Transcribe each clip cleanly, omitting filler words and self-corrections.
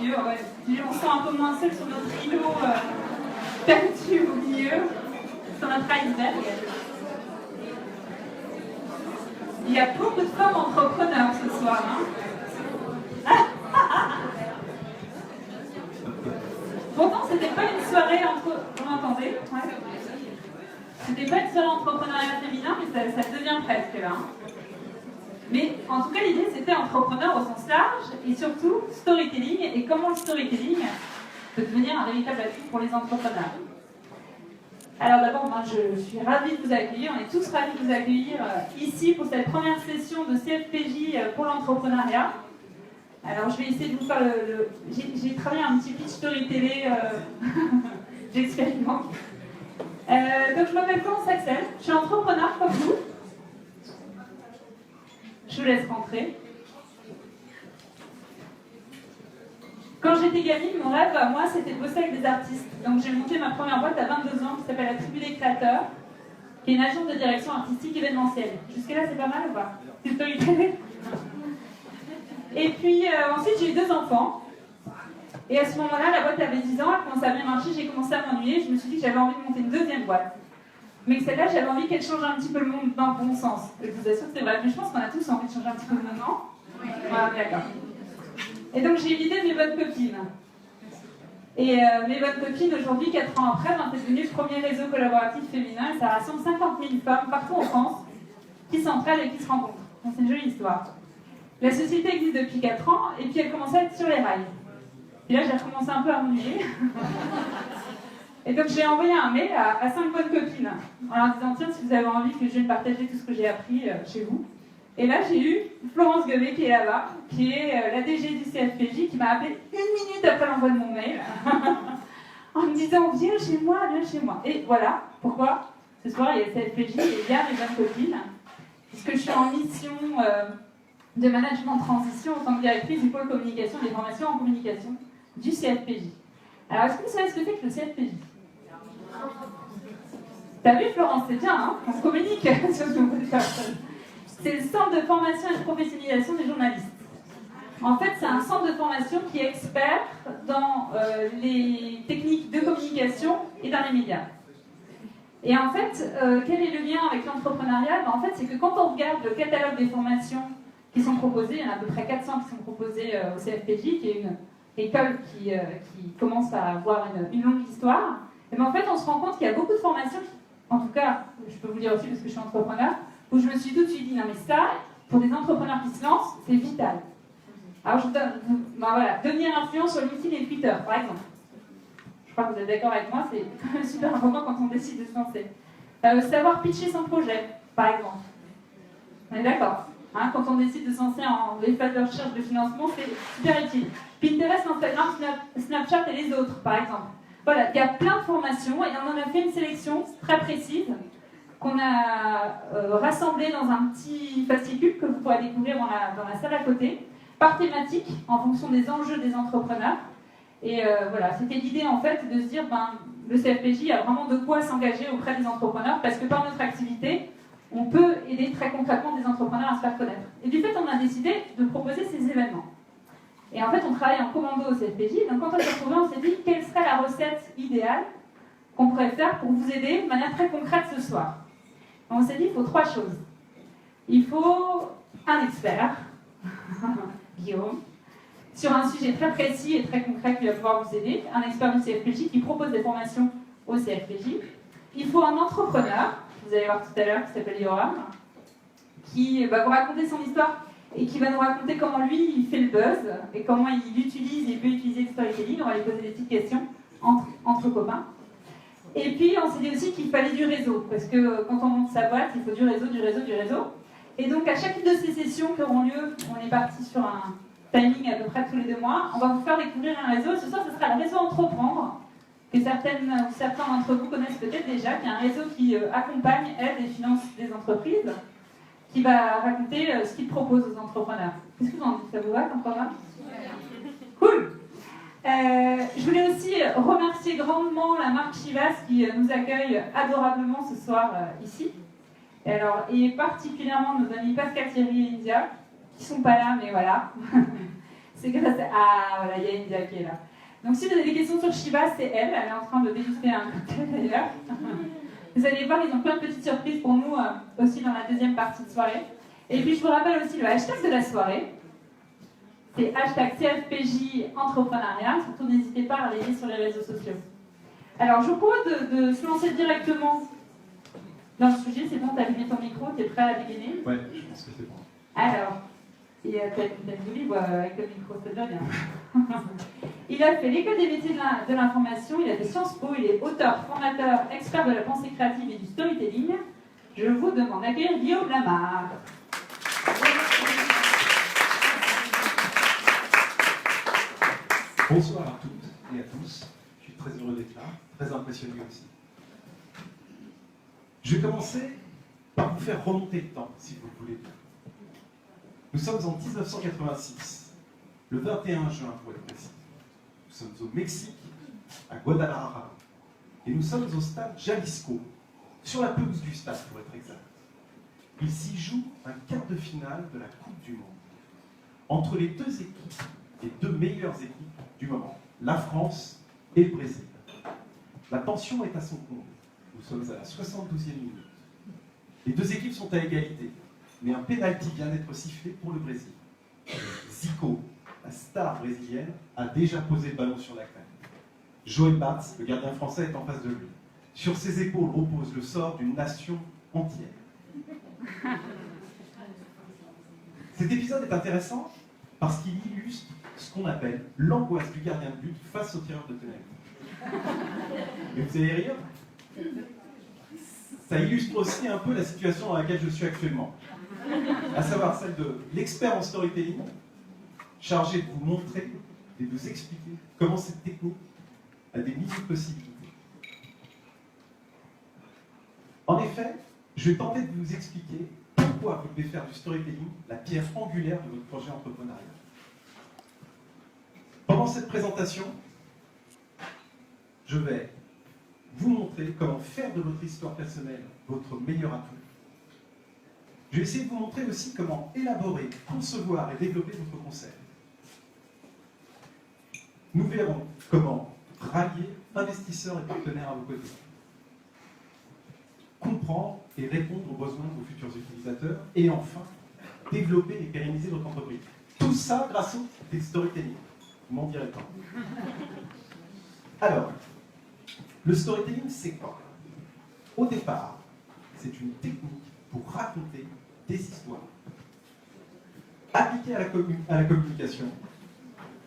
mieux. Ouais. On se sent un peu moins seul sur notre îlot perdu au milieu, sur notre iceberg. Il y a beaucoup de femmes entrepreneurs ce soir. Hein. Pourtant, c'était pas une soirée entre... Vous m'entendez? Ouais. C'était pas une soirée entrepreneuriat féminin, mais ça devient presque là. Mais en tout cas, l'idée, c'était entrepreneur au sens large, et surtout storytelling, et comment le storytelling peut devenir un véritable atout pour les entrepreneurs. Alors d'abord, moi, je suis ravie de vous accueillir, on est tous ravis de vous accueillir ici pour cette première session de CFPJ pour l'entrepreneuriat. Alors je vais essayer de vous faire j'ai travaillé un petit pitch storytelling, j'expérimente. Donc je m'appelle Florence Axel, je suis entrepreneur comme vous. Je vous laisse rentrer. Quand j'étais gamine, mon rêve, moi, c'était de bosser avec des artistes. Donc j'ai monté ma première boîte à 22 ans qui s'appelle la Tribu des Créateurs, qui est une agence de direction artistique événementielle. Jusque-là, c'est pas mal ou pas? C'est storytelling. Et puis ensuite, j'ai eu 2 enfants. Et à ce moment-là, la boîte avait 10 ans, elle commençait à bien marcher, j'ai commencé à m'ennuyer. Je me suis dit que j'avais envie de monter une 2e boîte. Mais que celle-là, j'avais envie qu'elle change un petit peu le monde dans le bon sens. Et je vous assure que c'est vrai. Mais je pense qu'on a tous envie de changer un petit peu le monde, non? Oui. Voilà, d'accord. Et donc j'ai eu l'idée de mes bonnes copines. Et mes bonnes copines, aujourd'hui, 4 ans après, c'est devenu le premier réseau collaboratif féminin. Et ça rassemble 50 000 femmes partout en France qui s'entraident et qui se rencontrent. Donc c'est une jolie histoire. La société existe depuis 4 ans et puis elle commençait à être sur les rails. Et là, j'ai recommencé un peu à m'ennuyer. Et donc j'ai envoyé un mail à 5 bonnes copines en leur disant tiens, si vous avez envie que je vienne partager tout ce que j'ai appris chez vous. Et là j'ai eu Florence Guevet qui est là-bas, qui est la DG du CFPJ, qui m'a appelé 1 minute après l'envoi de mon mail en me disant viens chez moi, viens chez moi. Et voilà pourquoi ce soir il y a le CFPJ et il y a mes bonnes copines, puisque je suis en mission de management de transition en tant que directrice du pôle communication et des formations en communication du CFPJ. Alors est-ce que vous savez ce que c'est que le CFPJ? T'as vu Florence, c'est bien, hein, on se communique sur ce nombre de personnes. C'est le centre de formation et de professionnalisation des journalistes. En fait, c'est un centre de formation qui est expert dans les techniques de communication et dans les médias. Et en fait, quel est le lien avec l'entrepreneuriat? En fait, c'est que quand on regarde le catalogue des formations qui sont proposées, il y en a à peu près 400 qui sont proposées au CFPJ, qui est une école qui commence à avoir une longue histoire. Et bien en fait, on se rend compte qu'il y a beaucoup de formations, en tout cas, je peux vous le dire aussi parce que je suis entrepreneur, où je me suis tout de suite dit, non mais ça, pour des entrepreneurs qui se lancent, c'est vital. Alors je vous donne, voilà, devenir influent sur LinkedIn et Twitter, par exemple. Je crois que vous êtes d'accord avec moi, c'est quand même super important quand on décide de se lancer. Savoir pitcher son projet, par exemple. On est d'accord, hein, quand on décide de se lancer en phase de recherche de financement, c'est super utile. Pinterest, Instagram, Snapchat et les autres, par exemple. Voilà, il y a plein de formations et on en a fait une sélection très précise qu'on a rassemblée dans un petit fascicule que vous pourrez découvrir dans la salle à côté, par thématique, en fonction des enjeux des entrepreneurs. Et voilà, c'était l'idée en fait de se dire, le CFPJ a vraiment de quoi s'engager auprès des entrepreneurs parce que par notre activité, on peut aider très concrètement des entrepreneurs à se faire connaître. Et du fait, on a décidé de proposer ces événements. Et en fait, on travaille en commando au CFPJ. Donc, quand on s'est retrouvés, on s'est dit quelle serait la recette idéale qu'on pourrait faire pour vous aider de manière très concrète ce soir. On s'est dit il faut 3 choses. Il faut un expert, Guillaume, sur un sujet très précis et très concret qui va pouvoir vous aider. Un expert du CFPJ qui propose des formations au CFPJ. Il faut un entrepreneur, vous allez voir tout à l'heure, qui s'appelle Yoram, qui va vous raconter son histoire et qui va nous raconter comment lui, il fait le buzz et comment il utilise et peut utiliser le storytelling. On va lui poser des petites questions entre copains. Et puis, on s'est dit aussi qu'il fallait du réseau, parce que quand on monte sa boîte, il faut du réseau, du réseau, du réseau. Et donc, à chacune de ces sessions qui auront lieu, on est parti sur un timing à peu près tous les 2 mois, on va vous faire découvrir un réseau. Ce soir, ce sera le réseau Entreprendre, que certains d'entre vous connaissent peut-être déjà, qui est un réseau qui accompagne, aide et finance des entreprises, qui va raconter ce qu'il propose aux entrepreneurs. Qu'est-ce que vous en dites? Ça vous va comme programme? Cool! Je voulais aussi remercier grandement la marque Chivas qui nous accueille adorablement ce soir ici. Et particulièrement nos amis Pascal, Thierry et India, qui ne sont pas là, mais voilà. C'est grâce à... Ah, voilà, il y a India qui est là. Donc si vous avez des questions sur Shiva, c'est elle. Elle est en train de déguster un cocktail d'ailleurs. Vous allez voir, ils ont plein de petites surprises pour nous aussi dans la deuxième partie de soirée. Et puis je vous rappelle aussi le hashtag de la soirée. C'est hashtag CFPJ entrepreneuriat. Surtout n'hésitez pas à relayer sur les réseaux sociaux. Alors je vous propose de se lancer directement dans le sujet. C'est bon, t'as allumé ton micro, t'es prêt à dégainer? Ouais, je pense que c'est bon. Alors, t'as une libre avec le micro, c'est déjà bien. Il a fait l'école des métiers de l'information, il a fait Sciences Po, il est auteur, formateur, expert de la pensée créative et du storytelling. Je vous demande d'accueillir Guillaume Lamarre. Bonsoir à toutes et à tous. Je suis très heureux d'être là, très impressionné aussi. Je vais commencer par vous faire remonter le temps, si vous le voulez bien. Nous sommes en 1986, le 21 juin pour être précis. Nous sommes au Mexique, à Guadalajara, et nous sommes au stade Jalisco, sur la pelouse du stade pour être exact. Il s'y joue un quart de finale de la Coupe du Monde, entre les deux équipes, les deux meilleures équipes du moment, la France et le Brésil. La tension est à son comble. Nous sommes à la 72e minute. Les deux équipes sont à égalité, mais un pénalty vient d'être sifflé pour le Brésil. Zico, la star brésilienne, a déjà posé le ballon sur la crème. Joël Batz, le gardien français, est en face de lui. Sur ses épaules repose le sort d'une nation entière. Cet épisode est intéressant parce qu'il illustre ce qu'on appelle l'angoisse du gardien de but face au tireur de ténèbres. Et vous allez rire? Ça illustre aussi un peu la situation dans laquelle je suis actuellement. À savoir celle de l'expert en storytelling, chargé de vous montrer et de vous expliquer comment cette technique a des milliers de possibilités. En effet, je vais tenter de vous expliquer pourquoi vous devez faire du storytelling la pierre angulaire de votre projet entrepreneurial. Pendant cette présentation, je vais vous montrer comment faire de votre histoire personnelle votre meilleur atout. Je vais essayer de vous montrer aussi comment élaborer, concevoir et développer votre concept. Nous verrons comment rallier investisseurs et partenaires à vos côtés. Comprendre et répondre aux besoins de vos futurs utilisateurs. Et enfin, développer et pérenniser votre entreprise. Tout ça grâce au storytelling. Vous m'en direz pas. Alors, le storytelling, c'est quoi? Au départ, c'est une technique pour raconter des histoires. Appliqué à la communication,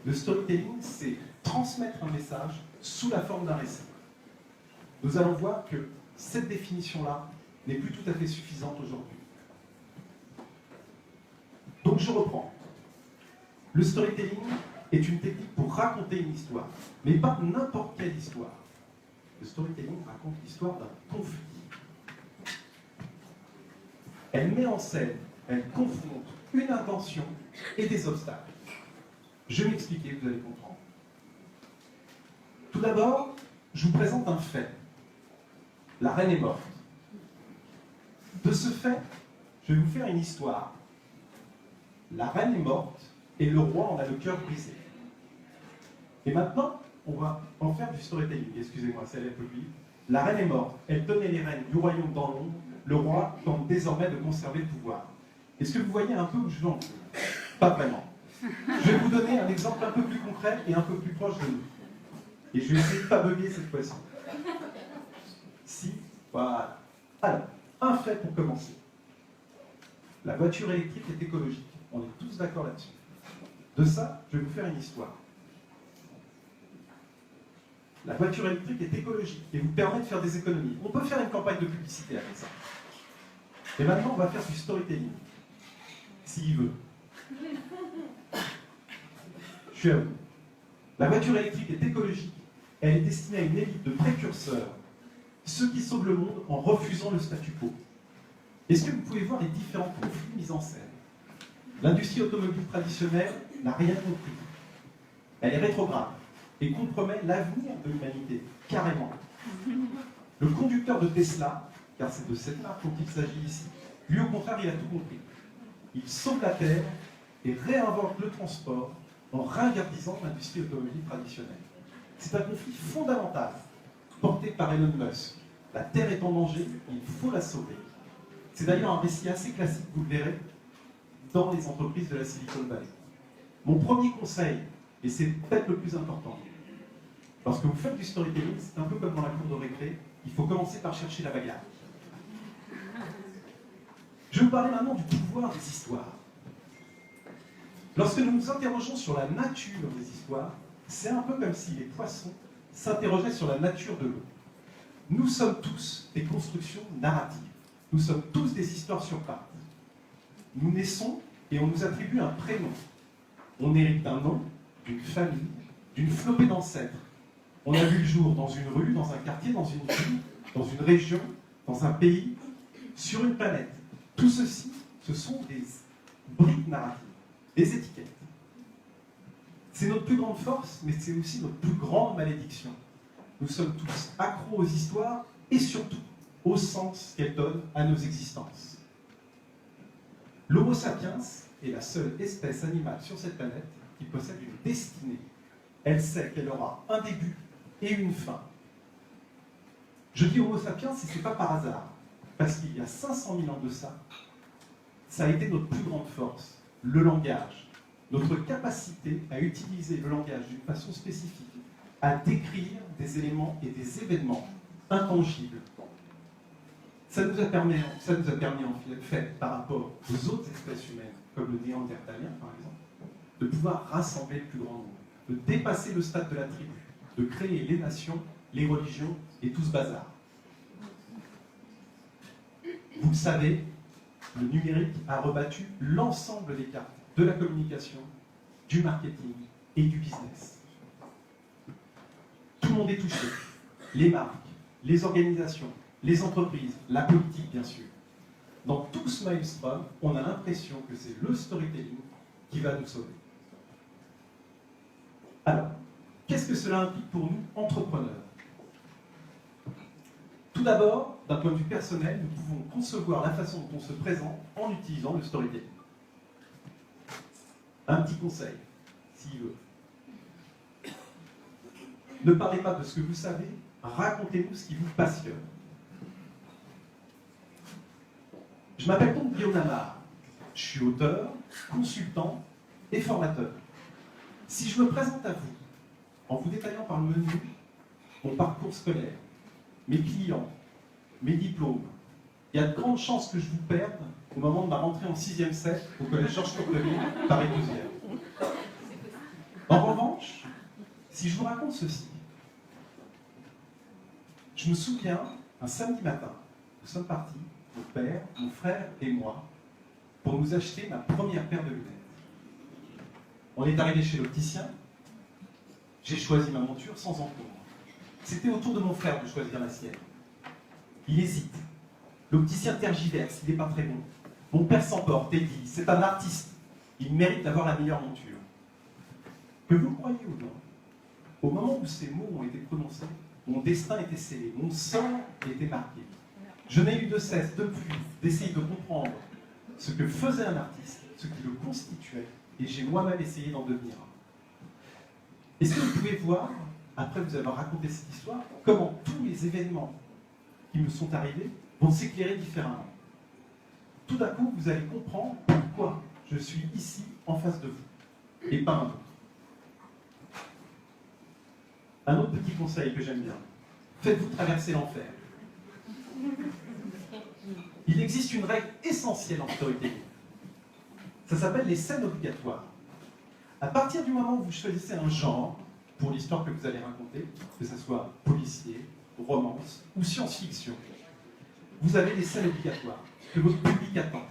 le storytelling, c'est transmettre un message sous la forme d'un récit. Nous allons voir que cette définition-là n'est plus tout à fait suffisante aujourd'hui. Donc je reprends. Le storytelling est une technique pour raconter une histoire, mais pas n'importe quelle histoire. Le storytelling raconte l'histoire d'un conflit. Elle met en scène, elle confronte une intention et des obstacles. Je vais m'expliquer, vous allez comprendre. Tout d'abord, je vous présente un fait. La reine est morte. De ce fait, je vais vous faire une histoire. La reine est morte et le roi en a le cœur brisé. Et maintenant, on va en faire du storytelling. Excusez-moi, c'est un peu vite. La reine est morte. Elle tenait les rênes du royaume dans l'ombre. Le roi tente désormais de conserver le pouvoir. Est-ce que vous voyez un peu où je veux en venir? Pas vraiment. Je vais vous donner un exemple un peu plus concret et un peu plus proche de nous. Et je vais essayer de ne pas bugger cette fois-ci. Si, voilà. Alors, un fait pour commencer. La voiture électrique est écologique. On est tous d'accord là-dessus. De ça, je vais vous faire une histoire. La voiture électrique est écologique et vous permet de faire des économies. On peut faire une campagne de publicité avec ça. Et maintenant, on va faire du storytelling. S'il veut. Je suis à vous. La voiture électrique est écologique. Elle est destinée à une élite de précurseurs, ceux qui sauvent le monde en refusant le statu quo. Est-ce que vous pouvez voir les différents conflits mis en scène? L'industrie automobile traditionnelle n'a rien compris. Elle est rétrograde et compromet l'avenir de l'humanité, carrément. Le conducteur de Tesla, car c'est de cette marque dont il s'agit ici, lui au contraire, il a tout compris. Il sauve la Terre et réinvente le transport en ringardisant l'industrie automobile traditionnelle. C'est un conflit fondamental porté par Elon Musk. La Terre est en danger, il faut la sauver. C'est d'ailleurs un récit assez classique, vous le verrez, dans les entreprises de la Silicon Valley. Mon premier conseil, et c'est peut-être le plus important, lorsque vous faites du storytelling, c'est un peu comme dans la cour de récré, il faut commencer par chercher la bagarre. Je vais vous parler maintenant du pouvoir des histoires. Lorsque nous nous interrogeons sur la nature des histoires, c'est un peu comme si les poissons s'interrogeaient sur la nature de l'eau. Nous sommes tous des constructions narratives. Nous sommes tous des histoires sur pattes. Nous naissons et on nous attribue un prénom. On hérite d'un nom, d'une famille, d'une flopée d'ancêtres. On a vu le jour dans une rue, dans un quartier, dans une ville, dans une région, dans un pays, sur une planète. Tout ceci, ce sont des briques narratives, des étiquettes. C'est notre plus grande force, mais c'est aussi notre plus grande malédiction. Nous sommes tous accros aux histoires et surtout au sens qu'elles donnent à nos existences. L'Homo sapiens est la seule espèce animale sur cette planète qui possède une destinée. Elle sait qu'elle aura un début et une fin. Je dis Homo sapiens et ce n'est pas par hasard, parce qu'il y a 500 000 ans de ça, ça a été notre plus grande force, le langage, notre capacité à utiliser le langage d'une façon spécifique, à décrire des éléments et des événements intangibles. Ça nous a permis en fait, par rapport aux autres espèces humaines, comme le néandertalien par exemple, de pouvoir rassembler le plus grand nombre, de dépasser le stade de la tribu, de créer les nations, les religions et tout ce bazar. Vous le savez, le numérique a rebattu l'ensemble des cartes de la communication, du marketing et du business. Tout le monde est touché. Les marques, les organisations, les entreprises, la politique bien sûr. Dans tout ce maelstrom, on a l'impression que c'est le storytelling qui va nous sauver. Alors, qu'est-ce que cela implique pour nous, entrepreneurs? Tout d'abord, d'un point de vue personnel, nous pouvons concevoir la façon dont on se présente en utilisant le storytelling. Un petit conseil, s'il veut. Ne parlez pas de ce que vous savez, racontez-nous ce qui vous passionne. Je m'appelle donc Guillaume Lamar. Je suis auteur, consultant et formateur. Si je me présente à vous, en vous détaillant par le menu mon parcours scolaire, mes clients, mes diplômes, il y a de grandes chances que je vous perde au moment de ma rentrée en 6e set au collège Georges Courtelier, Paris 12e. En revanche, si je vous raconte ceci, je me souviens, un samedi matin, nous sommes partis, mon père, mon frère et moi, pour nous acheter ma première paire de lunettes. On est arrivé chez l'opticien, j'ai choisi ma monture sans encombre. C'était au tour de mon frère de choisir la sienne. Il hésite. L'opticien tergiverse, il n'est pas très bon. Mon père s'emporte et dit, c'est un artiste, il mérite d'avoir la meilleure monture. Que vous croyez ou non, au moment où ces mots ont été prononcés, mon destin était scellé, mon sang était marqué. Je n'ai eu de cesse depuis d'essayer de comprendre ce que faisait un artiste, ce qui le constituait, et j'ai moi-même essayé d'en devenir un. Est-ce que vous pouvez voir, après vous avoir raconté cette histoire, comment tous les événements qui me sont arrivés vont s'éclairer différemment? Tout d'un coup, vous allez comprendre pourquoi je suis ici en face de vous, et pas un autre. Un autre petit conseil que j'aime bien, faites-vous traverser l'enfer. Il existe une règle essentielle en storytelling. Ça s'appelle les scènes obligatoires. À partir du moment où vous choisissez un genre pour l'histoire que vous allez raconter, que ce soit policier, romance ou science-fiction, vous avez des scènes obligatoires que votre public attend.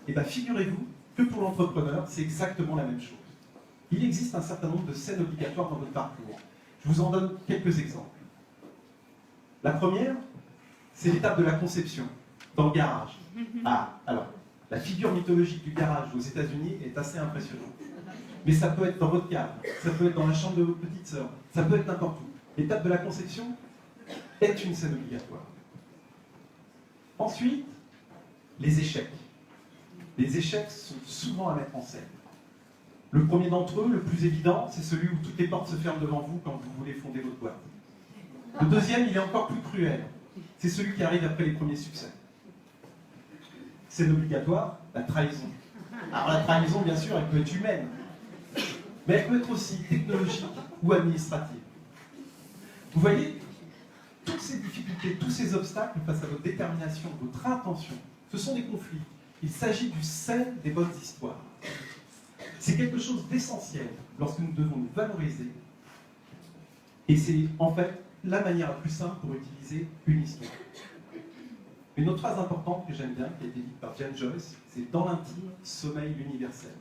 Et bien figurez-vous que pour l'entrepreneur, c'est exactement la même chose. Il existe un certain nombre de scènes obligatoires dans votre parcours. Je vous en donne quelques exemples. La première, c'est l'étape de la conception, dans le garage. Ah, alors, la figure mythologique du garage aux États-Unis est assez impressionnante. Mais ça peut être dans votre cave, ça peut être dans la chambre de votre petite sœur, ça peut être n'importe où. L'étape de la conception est une scène obligatoire. Ensuite, les échecs. Les échecs sont souvent à mettre en scène. Le premier d'entre eux, le plus évident, c'est celui où toutes les portes se ferment devant vous quand vous voulez fonder votre boîte. Le deuxième, il est encore plus cruel. C'est celui qui arrive après les premiers succès. C'est obligatoire, la trahison. Alors la trahison, bien sûr, elle peut être humaine, mais elle peut être aussi technologique ou administrative. Vous voyez, toutes ces difficultés, tous ces obstacles face à votre détermination, votre intention, ce sont des conflits. Il s'agit du sel des bonnes histoires. C'est quelque chose d'essentiel lorsque nous devons nous valoriser. Et c'est en fait la manière la plus simple pour utiliser une histoire. Une autre phrase importante que j'aime bien, qui a été dite par James Joyce, c'est « dans l'intime sommeille l'universel ».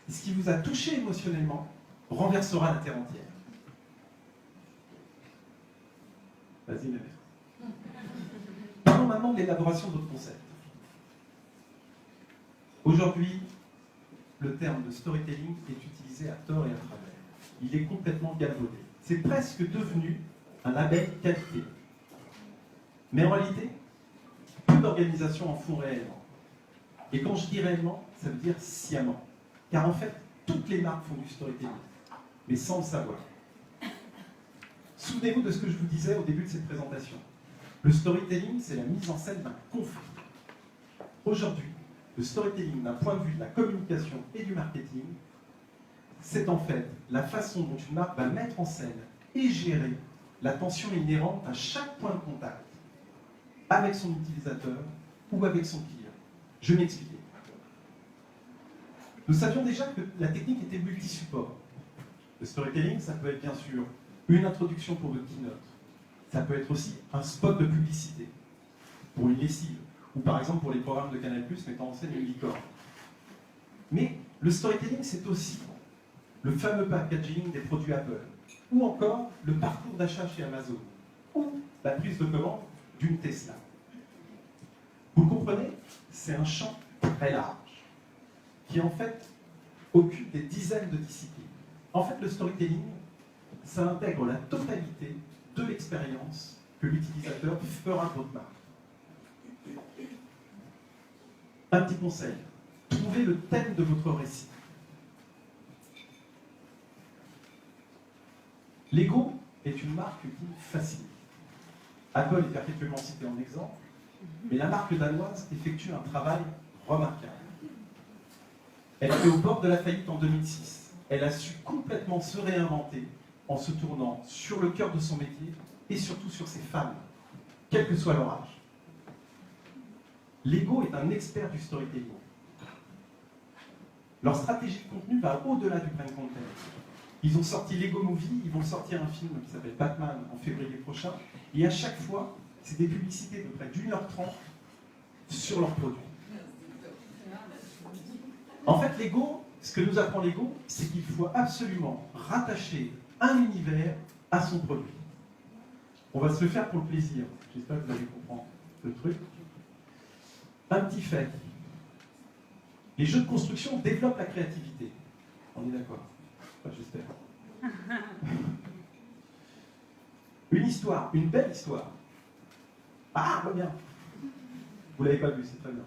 Ce qui vous a touché émotionnellement renversera la terre entière. Vas-y, ma mère. Parlons maintenant de l'élaboration de votre concept. Aujourd'hui, le terme de storytelling est utilisé à tort et à travers. Il est complètement galvaudé. C'est presque devenu un label qualité. Mais en réalité, peu d'organisations en font réellement. Et quand je dis réellement, ça veut dire sciemment. Car en fait, toutes les marques font du storytelling, mais sans le savoir. Souvenez-vous de ce que je vous disais au début de cette présentation. Le storytelling, c'est la mise en scène d'un conflit. Aujourd'hui, le storytelling, d'un point de vue de la communication et du marketing, c'est en fait la façon dont une marque va mettre en scène et gérer la tension inhérente à chaque point de contact avec son utilisateur ou avec son client. Je m'explique. Nous savions déjà que la technique était multi-support. Le storytelling, ça peut être bien sûr une introduction pour votre keynote. Ça peut être aussi un spot de publicité pour une lessive, ou par exemple pour les programmes de Canal+, mettant en scène une licorne. Mais le storytelling, c'est aussi le fameux packaging des produits Apple, ou encore le parcours d'achat chez Amazon, ou la prise de commande d'une Tesla. Vous comprenez? C'est un champ très large, qui en fait occupe des dizaines de disciplines. En fait, le storytelling, ça intègre la totalité de l'expérience que l'utilisateur fera de votre marque. Un petit conseil, trouvez le thème de votre récit. Lego est une marque qui fascine. Apple est perpétuellement cité en exemple, mais la marque danoise effectue un travail remarquable. Elle est au bord de la faillite en 2006. Elle a su complètement se réinventer en se tournant sur le cœur de son métier et surtout sur ses fans, quel que soit leur âge. Lego est un expert du storytelling. Leur stratégie de contenu va au-delà du brand content. Ils ont sorti Lego Movie, ils vont sortir un film qui s'appelle Batman en février prochain, et à chaque fois, c'est des publicités de près d'1h30 sur leurs produits. En fait, Lego, ce que nous apprend Lego, c'est qu'il faut absolument rattacher un univers à son produit. On va se le faire pour le plaisir. J'espère que vous allez comprendre le truc. Un petit fait. Les jeux de construction développent la créativité. On est d'accord? Enfin, j'espère. Une histoire, une belle histoire. Ah, va bien. Vous l'avez pas vu, c'est très bien.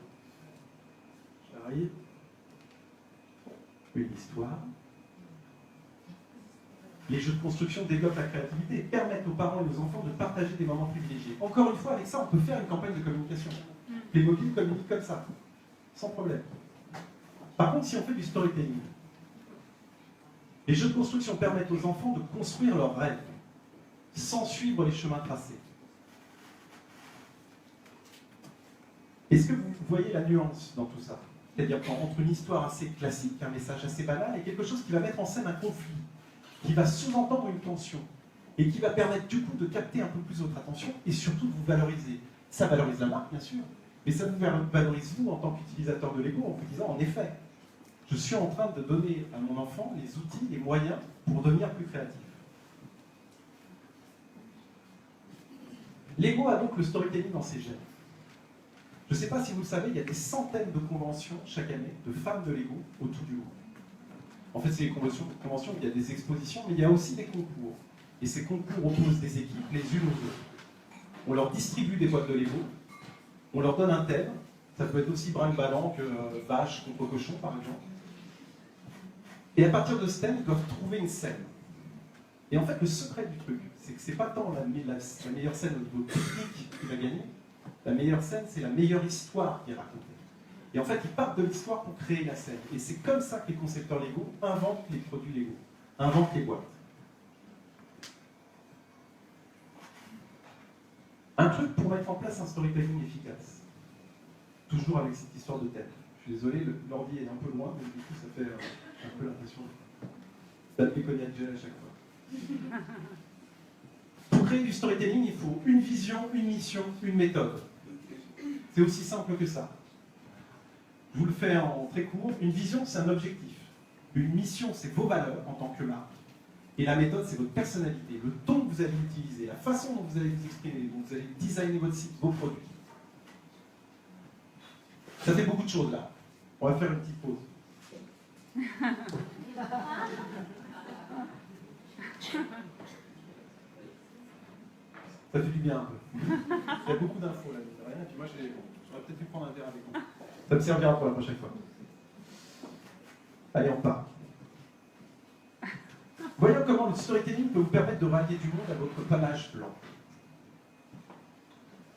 J'arrive. Une histoire. Les jeux de construction développent la créativité et permettent aux parents et aux enfants de partager des moments privilégiés. Encore une fois, avec ça, on peut faire une campagne de communication. Les mobiles communiquent comme ça, sans problème. Par contre, si on fait du storytelling, les jeux de construction permettent aux enfants de construire leurs rêves, sans suivre les chemins tracés. Est-ce que vous voyez la nuance dans tout ça? C'est-à-dire qu'entre une histoire assez classique, un message assez banal, et quelque chose qui va mettre en scène un conflit, qui va sous-entendre une tension, et qui va permettre du coup de capter un peu plus votre attention, et surtout de vous valoriser. Ça valorise la marque, bien sûr, mais ça vous valorise vous en tant qu'utilisateur de Lego, en vous disant, en effet, je suis en train de donner à mon enfant les outils, les moyens pour devenir plus créatif. Lego a donc le storytelling dans ses gènes. Je ne sais pas si vous le savez, il y a des centaines de conventions chaque année de fans de Lego autour du monde. En fait, c'est des conventions où il y a des expositions, mais il y a aussi des concours. Et ces concours opposent des équipes les unes aux autres. On leur distribue des boîtes de Lego, on leur donne un thème, ça peut être aussi brinque-ballant que vache contre cochon, par exemple. Et à partir de ce thème, ils doivent trouver une scène. Et en fait, le secret du truc, c'est que c'est pas tant la meilleure scène au niveau technique qui va gagner. La meilleure scène, c'est la meilleure histoire qui est racontée. Et en fait, ils partent de l'histoire pour créer la scène. Et c'est comme ça que les concepteurs Lego inventent les produits Lego, inventent les boîtes. Un truc pour mettre en place un storytelling efficace. Toujours avec cette histoire de thème. Je suis désolé, l'ordi est un peu loin, mais du coup, ça fait un peu l'impression d'appeler cognac gel à chaque fois. Pour créer du storytelling, il faut une vision, une mission, une méthode. C'est aussi simple que ça. Je vous le fais en très court. Une vision, c'est un objectif. Une mission, c'est vos valeurs en tant que marque. Et la méthode, c'est votre personnalité, le ton que vous allez utiliser, la façon dont vous allez vous exprimer, dont vous allez designer votre site, vos produits. Ça fait beaucoup de choses là. On va faire une petite pause. Ça fait du bien un peu. Il y a beaucoup d'infos là, de rien. Et puis moi, j'aurais peut-être dû prendre un verre avec moi. Ça me servira pour la prochaine fois. Allez, on part. Voyons comment le storytelling peut vous permettre de rallier du monde à votre panache blanc.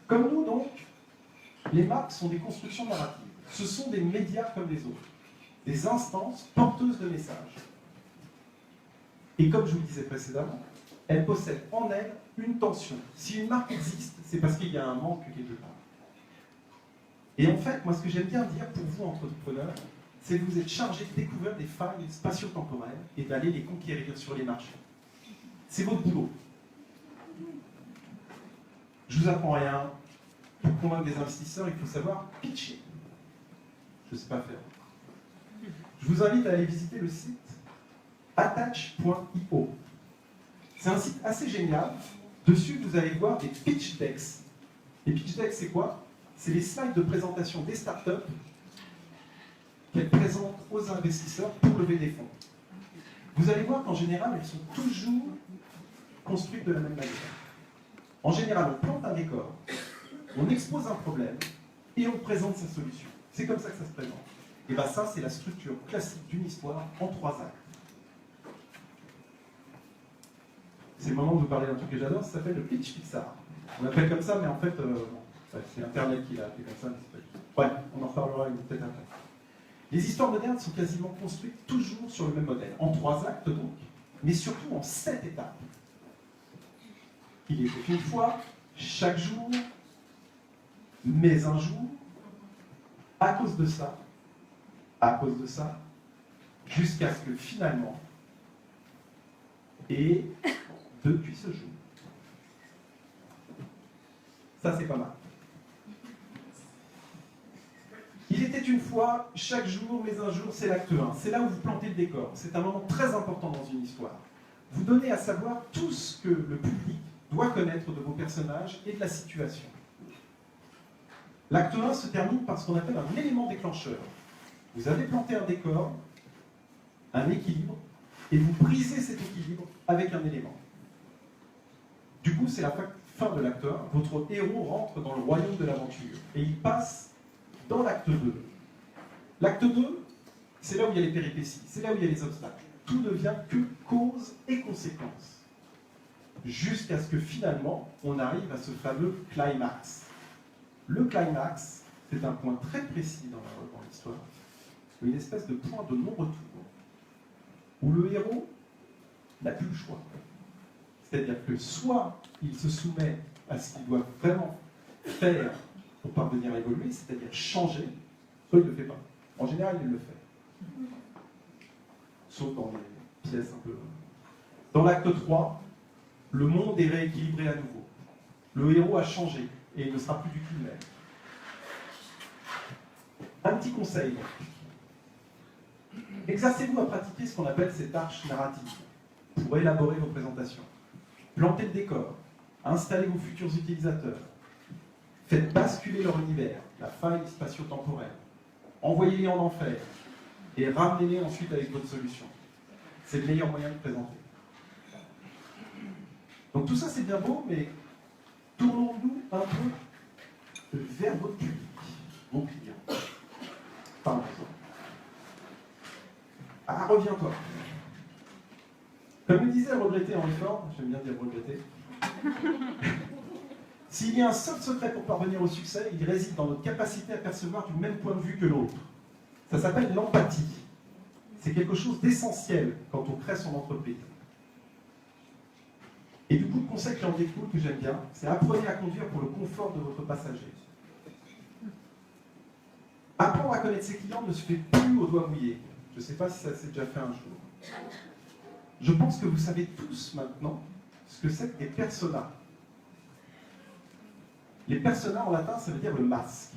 Comme nous, donc, les marques sont des constructions narratives. Ce sont des médias comme les autres, des instances porteuses de messages. Et comme je vous le disais précédemment, elles possèdent en elles une tension. Si une marque existe, c'est parce qu'il y a un manque quelque part. Et en fait, moi, ce que j'aime bien dire pour vous, entrepreneurs, c'est que vous êtes chargé de découvrir des failles spatio-temporelles et d'aller les conquérir sur les marchés. C'est votre boulot. Je ne vous apprends rien. Pour convaincre des investisseurs, il faut savoir pitcher. Je ne sais pas faire. Je vous invite à aller visiter le site attach.io. C'est un site assez génial. Dessus, vous allez voir des pitch decks. Les pitch decks, c'est quoi? C'est les slides de présentation des startups qu'elles présentent aux investisseurs pour lever des fonds. Vous allez voir qu'en général, elles sont toujours construites de la même manière. En général, on plante un décor, on expose un problème et on présente sa solution. C'est comme ça que ça se présente. Et bien ça, c'est la structure classique d'une histoire en 3 actes. C'est le moment de vous parler d'un truc que j'adore, ça s'appelle le pitch Pixar. On l'appelle comme ça, mais en fait, c'est Internet qui l'a appelé comme ça. Ouais, on en reparlera peut-être après. Les histoires modernes sont quasiment construites toujours sur le même modèle, en 3 actes donc, mais surtout en 7 étapes. Il était une fois, chaque jour, mais un jour, à cause de ça, jusqu'à ce que finalement, et depuis ce jour. Ça, c'est pas mal. Il était une fois, chaque jour, mais un jour, c'est l'acte 1. C'est là où vous plantez le décor. C'est un moment très important dans une histoire. Vous donnez à savoir tout ce que le public doit connaître de vos personnages et de la situation. L'acte 1 se termine par ce qu'on appelle un élément déclencheur. Vous avez planté un décor, un équilibre, et vous brisez cet équilibre avec un élément. Du coup, c'est la fin de l'acte 1. Votre héros rentre dans le royaume de l'aventure. Et il passe dans l'acte 2. L'acte 2, c'est là où il y a les péripéties, c'est là où il y a les obstacles. Tout ne devient que cause et conséquence. Jusqu'à ce que finalement, on arrive à ce fameux climax. Le climax, c'est un point très précis dans l'histoire, une espèce de point de non-retour, où le héros n'a plus le choix. C'est-à-dire que soit il se soumet à ce qu'il doit vraiment faire pour parvenir à évoluer, c'est-à-dire changer, soit il ne le fait pas. En général, il le fait. Sauf dans les pièces un peu... Dans l'acte 3, le monde est rééquilibré à nouveau. Le héros a changé et il ne sera plus du tout le même. Un petit conseil. Exercez-vous à pratiquer ce qu'on appelle cette arche narrative pour élaborer vos présentations. Plantez le décor, installez vos futurs utilisateurs, faites basculer leur univers, la faille spatio-temporelle, envoyez-les en enfer et ramenez-les ensuite avec votre solution. C'est le meilleur moyen de présenter. Donc tout ça c'est bien beau, mais tournons-nous un peu vers votre public, vos clients. Pardon. Ah, reviens-toi. Comme le disait le regretté Henry Ford, j'aime bien dire regretté, s'il y a un seul secret pour parvenir au succès, il réside dans notre capacité à percevoir du même point de vue que l'autre. Ça s'appelle l'empathie. C'est quelque chose d'essentiel quand on crée son entreprise. Et du coup, le conseil qui en découle, que j'aime bien, c'est apprenez à conduire pour le confort de votre passager. Apprendre à connaître ses clients ne se fait plus au doigt mouillé. Je ne sais pas si ça s'est déjà fait un jour. Je pense que vous savez tous maintenant ce que c'est que les personas. Les personas en latin, ça veut dire le masque.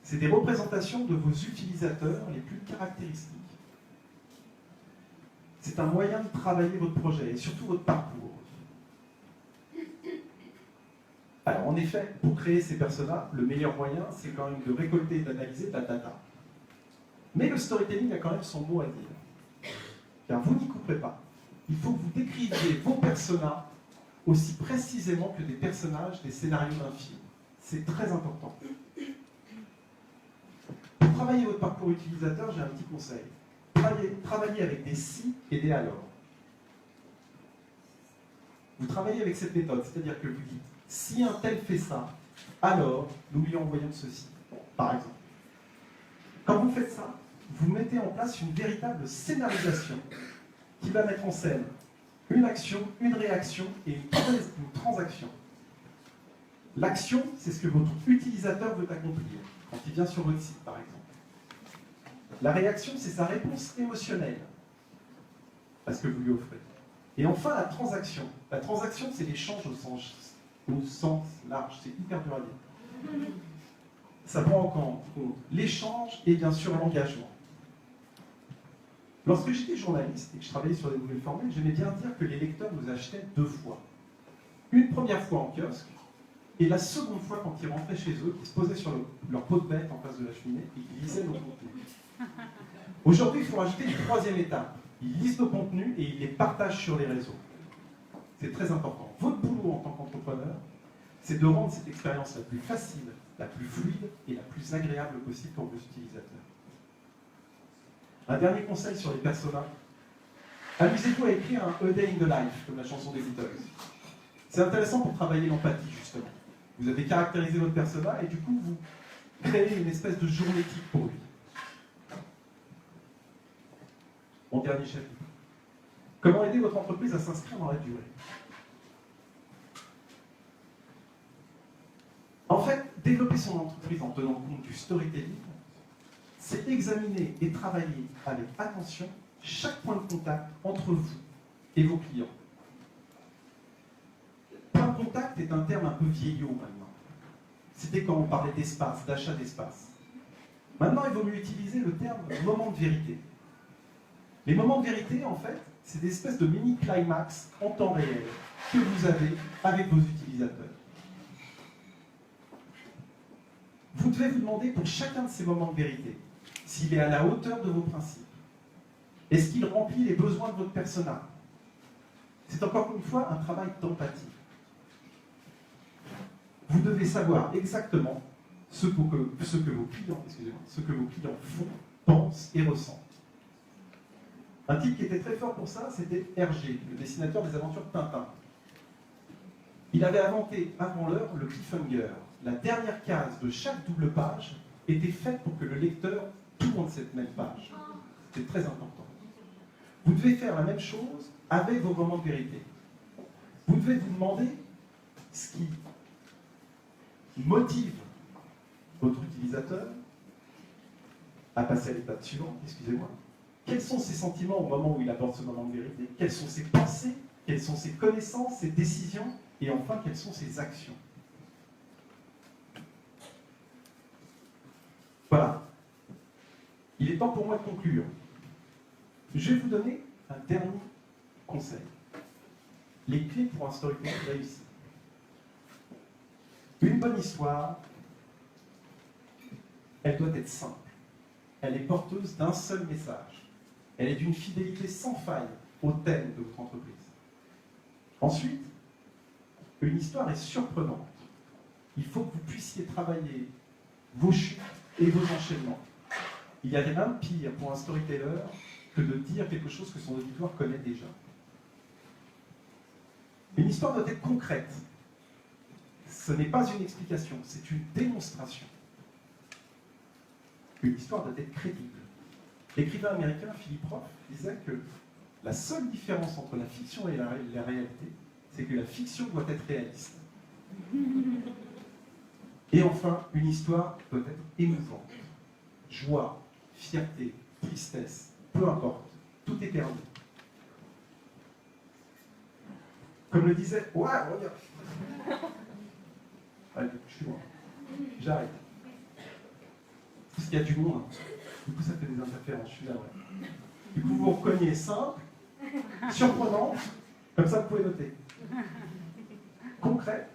C'est des représentations de vos utilisateurs les plus caractéristiques. C'est un moyen de travailler votre projet et surtout votre parcours. Alors en effet, pour créer ces personas, le meilleur moyen, c'est quand même de récolter et d'analyser de la data. Mais le storytelling a quand même son mot à dire. Car vous n'y couperez pas. Il faut que vous décriviez vos personas aussi précisément que des personnages des scénarios d'un film. C'est très important. Pour travailler votre parcours utilisateur, j'ai un petit conseil. Travaillez avec des si et des alors. Vous travaillez avec cette méthode, c'est-à-dire que vous dites si un tel fait ça, alors nous lui envoyons ceci, par exemple. Quand vous faites ça, vous mettez en place une véritable scénarisation qui va mettre en scène une action, une réaction et une transaction. L'action, c'est ce que votre utilisateur veut accomplir quand il vient sur votre site, par exemple. La réaction, c'est sa réponse émotionnelle à ce que vous lui offrez. Et enfin, la transaction. La transaction, c'est l'échange au sens large. C'est hyper dur à dire. Ça prend en compte l'échange et bien sûr l'engagement. Lorsque j'étais journaliste et que je travaillais sur des nouvelles formules, j'aimais bien dire que les lecteurs nous achetaient 2 fois. Une première fois en kiosque, et la seconde fois quand ils rentraient chez eux, qu'ils se posaient sur leur pot de bête en face de la cheminée et qu'ils lisaient nos contenus. Aujourd'hui, il faut rajouter une 3e étape. Ils lisent nos contenus et ils les partagent sur les réseaux. C'est très important. Votre boulot en tant qu'entrepreneur, c'est de rendre cette expérience la plus facile, la plus fluide et la plus agréable possible pour vos utilisateurs. Un dernier conseil sur les personas. Amusez-vous à écrire un A Day in the Life, comme la chanson des Beatles. C'est intéressant pour travailler l'empathie, justement. Vous avez caractérisé votre persona et du coup, vous créez une espèce de journée type pour lui. Mon dernier chapitre. Comment aider votre entreprise à s'inscrire dans la durée? En fait, développer son entreprise en tenant compte du storytelling, c'est examiner et travailler avec attention chaque point de contact entre vous et vos clients. Point de contact est un terme un peu vieillot maintenant. C'était quand on parlait d'espace, d'achat d'espace. Maintenant, il vaut mieux utiliser le terme moment de vérité. Les moments de vérité, en fait, c'est des espèces de mini-climax en temps réel que vous avez avec vos utilisateurs. Vous devez vous demander pour chacun de ces moments de vérité s'il est à la hauteur de vos principes. Est-ce qu'il remplit les besoins de votre persona? C'est encore une fois un travail d'empathie. Vous devez savoir exactement ce que vos clients font, pensent et ressentent. Un type qui était très fort pour ça, c'était Hergé, le dessinateur des aventures de Tintin. Il avait inventé avant l'heure le cliffhanger. La dernière case de chaque double page était faite pour que le lecteur tourne cette même page. C'est très important. Vous devez faire la même chose avec vos moments de vérité. Vous devez vous demander ce qui motive votre utilisateur à passer à l'étape suivante, excusez-moi. Quels sont ses sentiments au moment où il aborde ce moment de vérité? Quelles sont ses pensées? Quelles sont ses connaissances, ses décisions? Et enfin, quelles sont ses actions? Voilà. Il est temps pour moi de conclure. Je vais vous donner un dernier conseil. Les clés pour un storytelling réussi. Une bonne histoire, elle doit être simple. Elle est porteuse d'un seul message. Elle est d'une fidélité sans faille au thème de votre entreprise. Ensuite, une histoire est surprenante. Il faut que vous puissiez travailler vos chutes et vos enchaînements. Il n'y a rien de pire pour un storyteller que de dire quelque chose que son auditoire connaît déjà. Une histoire doit être concrète. Ce n'est pas une explication, c'est une démonstration. Une histoire doit être crédible. L'écrivain américain Philip Roth disait que la seule différence entre la fiction et la réalité, c'est que la fiction doit être réaliste. Et enfin, une histoire doit être émouvante. Joie, fierté, tristesse, peu importe, tout est permis. Comme le disait, ouais, regarde. Allez, je suis loin. J'arrête. Parce qu'il y a du monde. Du coup, ça fait des interférences. Je suis là, ouais. Du coup, vous reconnaiez simple, surprenant, comme ça, vous pouvez noter. Concret,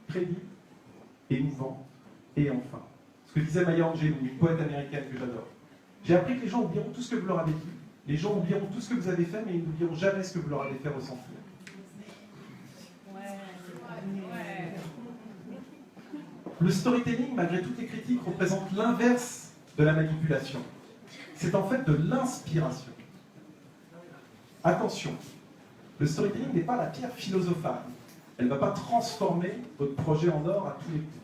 crédible, émouvant, et enfin. Ce que disait Maya Angelou, une poète américaine que j'adore. J'ai appris que les gens oublieront tout ce que vous leur avez dit. Les gens oublieront tout ce que vous avez fait, mais ils n'oublieront jamais ce que vous leur avez fait ressentir. Le storytelling, malgré toutes les critiques, représente l'inverse de la manipulation. C'est en fait de l'inspiration. Attention, le storytelling n'est pas la pierre philosophale. Elle ne va pas transformer votre projet en or à tous les coups.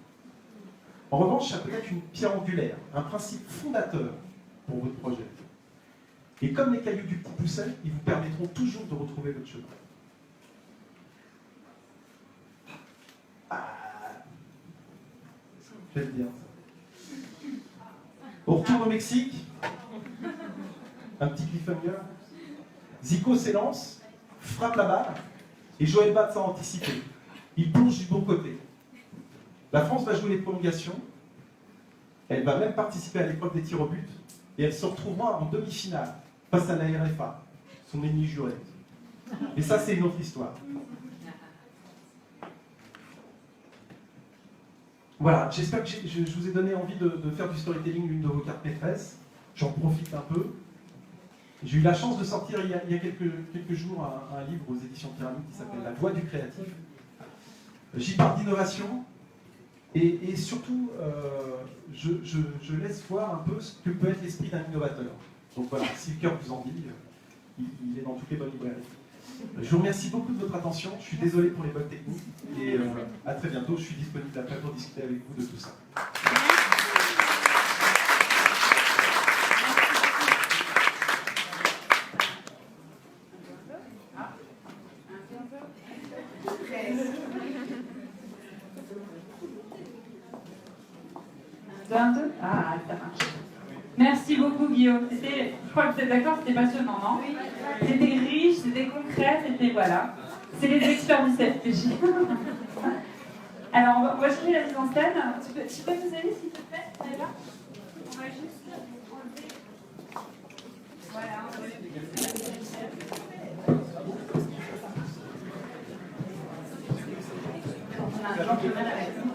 En revanche, ça peut être une pierre angulaire, un principe fondateur pour votre projet. Et comme les cailloux du petit pousset, ils vous permettront toujours de retrouver votre chemin. J'aime bien ça. On retourne au Mexique. Un petit cliffhanger. Zico s'élance, frappe la balle, et Joël Batz a anticipé. Il plonge du bon côté. La France va jouer les prolongations. Elle va même participer à l'épreuve des tirs au but. Et elle se retrouvera en demi-finale face à la RFA, son ennemi juré. Et ça, c'est une autre histoire. Voilà, j'espère que je vous ai donné envie de faire du storytelling l'une de vos cartes maîtresses. J'en profite un peu. J'ai eu la chance de sortir il y a quelques jours un livre aux éditions Pyramide qui s'appelle La Voix du créatif. J'y parle d'innovation et surtout, je laisse voir un peu ce que peut être l'esprit d'un innovateur. Donc voilà, si le cœur vous en dit, il est dans toutes les bonnes librairies. Je vous remercie beaucoup de votre attention. Je suis désolé pour les bonnes techniques. Et à très bientôt. Je suis disponible après pour discuter avec vous de tout ça. Ah, ça marche. Merci beaucoup, Guillaume. Je crois que vous êtes d'accord, c'était passionnant, non? Oui. C'était riche, c'était concret, c'était voilà. C'est les experts du CFPJ. Alors, on va changer la mise en scène. Tu peux nous aider, s'il te plaît? Elle est là? On va juste enlever. Voilà. On a un gentleman avec nous.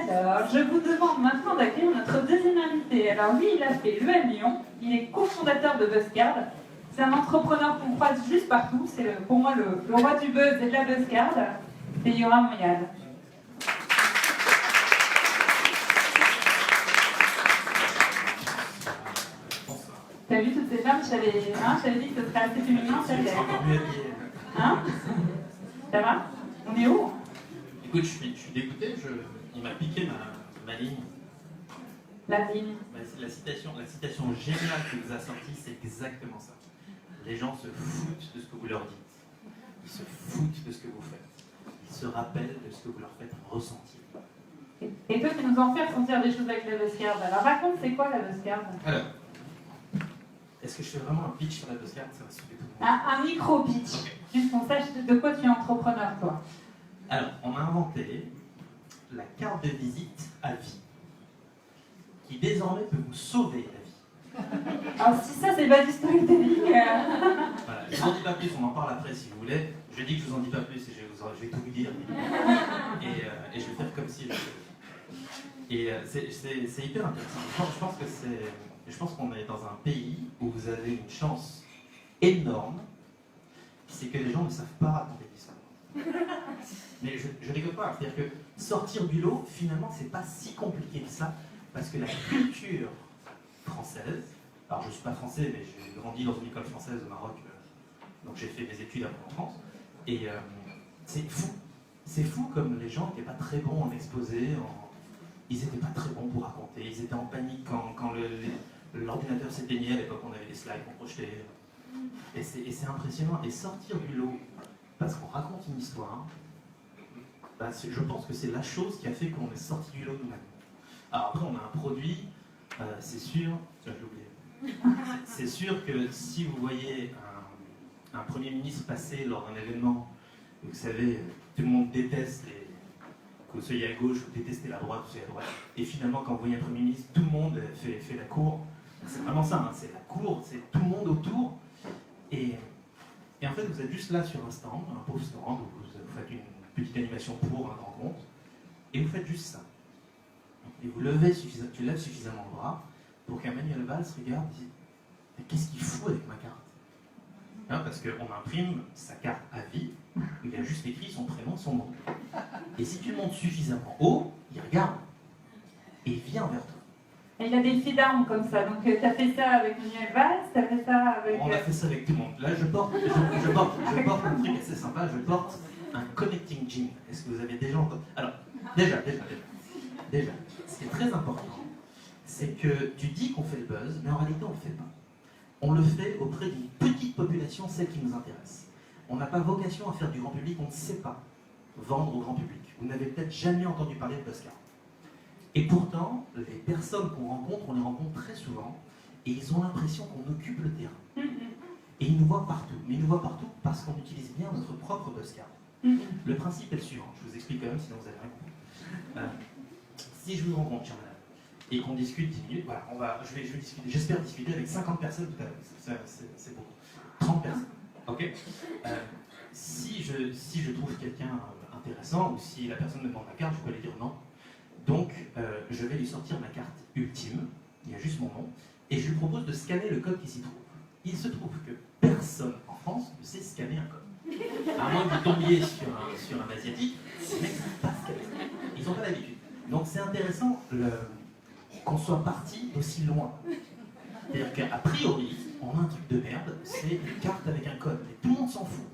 Alors, je vous demande maintenant d'accueillir notre deuxième invité. Alors lui, il a fait l'EM Lyon, il est cofondateur de Buzzcard. C'est un entrepreneur qu'on croise juste partout. C'est pour moi le roi du buzz et de la Buzzcard. C'est Yoram Moyal. T'as vu toutes ces femmes, je t'avais dit que ce serait assez féminin, ça l'est. Hein? Ça va? On est où? Écoute, je suis dégoûté, il m'a piqué ma ligne. La ligne. La citation géniale que vous a sortie, c'est exactement ça. Les gens se foutent de ce que vous leur dites. Ils se foutent de ce que vous faites. Ils se rappellent de ce que vous leur faites ressentir. Et toi, tu nous en fais ressentir des choses avec la Buzzcard. Alors raconte, c'est quoi la Buzzcard? Alors, est-ce que je fais vraiment un pitch sur la Buzzcard? Ça va sauver tout le monde. Un micro-pitch. Okay. Juste qu'on sache de quoi tu es entrepreneur, toi. Alors, on a inventé la carte de visite à vie, qui désormais peut vous sauver la vie. Alors si ça, c'est pas du storytelling... Voilà, je vous en dis pas plus, on en parle après si vous voulez. Je dis que je vous en dis pas plus et je vais tout vous dire. Et je vais faire comme si... Et c'est hyper intéressant. Je pense qu'on est dans un pays où vous avez une chance énorme, c'est que les gens ne savent pas raconter l'histoire. Mais je rigole pas, c'est-à-dire que sortir du lot, finalement, c'est pas si compliqué que ça, parce que la culture française Alors je ne suis pas français, mais j'ai grandi dans une école française au Maroc, donc j'ai fait mes études après en France. Et c'est fou. C'est fou comme les gens n'étaient pas très bons en exposé, ils n'étaient pas très bons pour raconter, ils étaient en panique quand l'ordinateur s'éteignait, à l'époque on avait des slides qu'on projetait. Et c'est impressionnant. Et sortir du lot, parce qu'on raconte une histoire, bah, je pense que c'est la chose qui a fait qu'on est sorti du lot nous-mêmes. Alors après, on a un produit, c'est sûr, je l'ai oublié. C'est sûr que si vous voyez un Premier ministre passer lors d'un événement, vous savez, tout le monde déteste que vous soyez à gauche, vous détestez la droite, vous soyez à droite. Et finalement, quand vous voyez un Premier ministre, tout le monde fait la cour. C'est vraiment ça, hein, c'est la cour, c'est tout le monde autour. Et en fait, vous êtes juste là sur un stand, un pauvre stand, où vous faites une petite animation pour un grand compte, et vous faites juste ça. Et vous lèves suffisamment le bras pour qu'Emmanuel Valls regarde et dise « Mais qu'est-ce qu'il fout avec ma carte ?» Hein, parce qu'on imprime sa carte à vie, où il a juste écrit son prénom, son nom. Et si tu montes suffisamment haut, il regarde et il vient vers toi. Et il a des filles d'armes comme ça, donc tu as fait ça avec Emmanuel Valls, tu as fait ça avec... On a fait ça avec tout le monde. Là, je porte un truc assez sympa, je porte un connecting jean. Est-ce que vous avez déjà entendu? Alors, déjà, ce qui est très important, c'est que tu dis qu'on fait le buzz, mais en réalité, on ne le fait pas. On le fait auprès d'une petite population, celle qui nous intéresse. On n'a pas vocation à faire du grand public, on ne sait pas vendre au grand public. Vous n'avez peut-être jamais entendu parler de BuzzCard. Et pourtant, les personnes qu'on rencontre, on les rencontre très souvent, et ils ont l'impression qu'on occupe le terrain. Et ils nous voient partout. Mais ils nous voient partout parce qu'on utilise bien notre propre BuzzCard. Le principe est le suivant, je vous explique quand même, sinon vous n'avez rien compris. Si je vous rencontre, chère madame, et qu'on discute 10 minutes, voilà, je vais discuter, j'espère discuter avec 50 personnes tout à l'heure, c'est beaucoup. 30 personnes, ok. Si je trouve quelqu'un intéressant, ou si la personne me demande ma carte, je peux lui dire non. Donc, je vais lui sortir ma carte ultime, il y a juste mon nom, et je lui propose de scanner le code qui s'y trouve. Il se trouve que personne en France ne sait scanner un code. À moins que vous tombiez sur un asiatique, les mecs ne savent pas scanner. Ils n'ont pas l'habitude. Donc c'est intéressant qu'on soit parti aussi loin. C'est-à-dire qu'à priori, on a un truc de merde, c'est une carte avec un code, mais tout le monde s'en fout.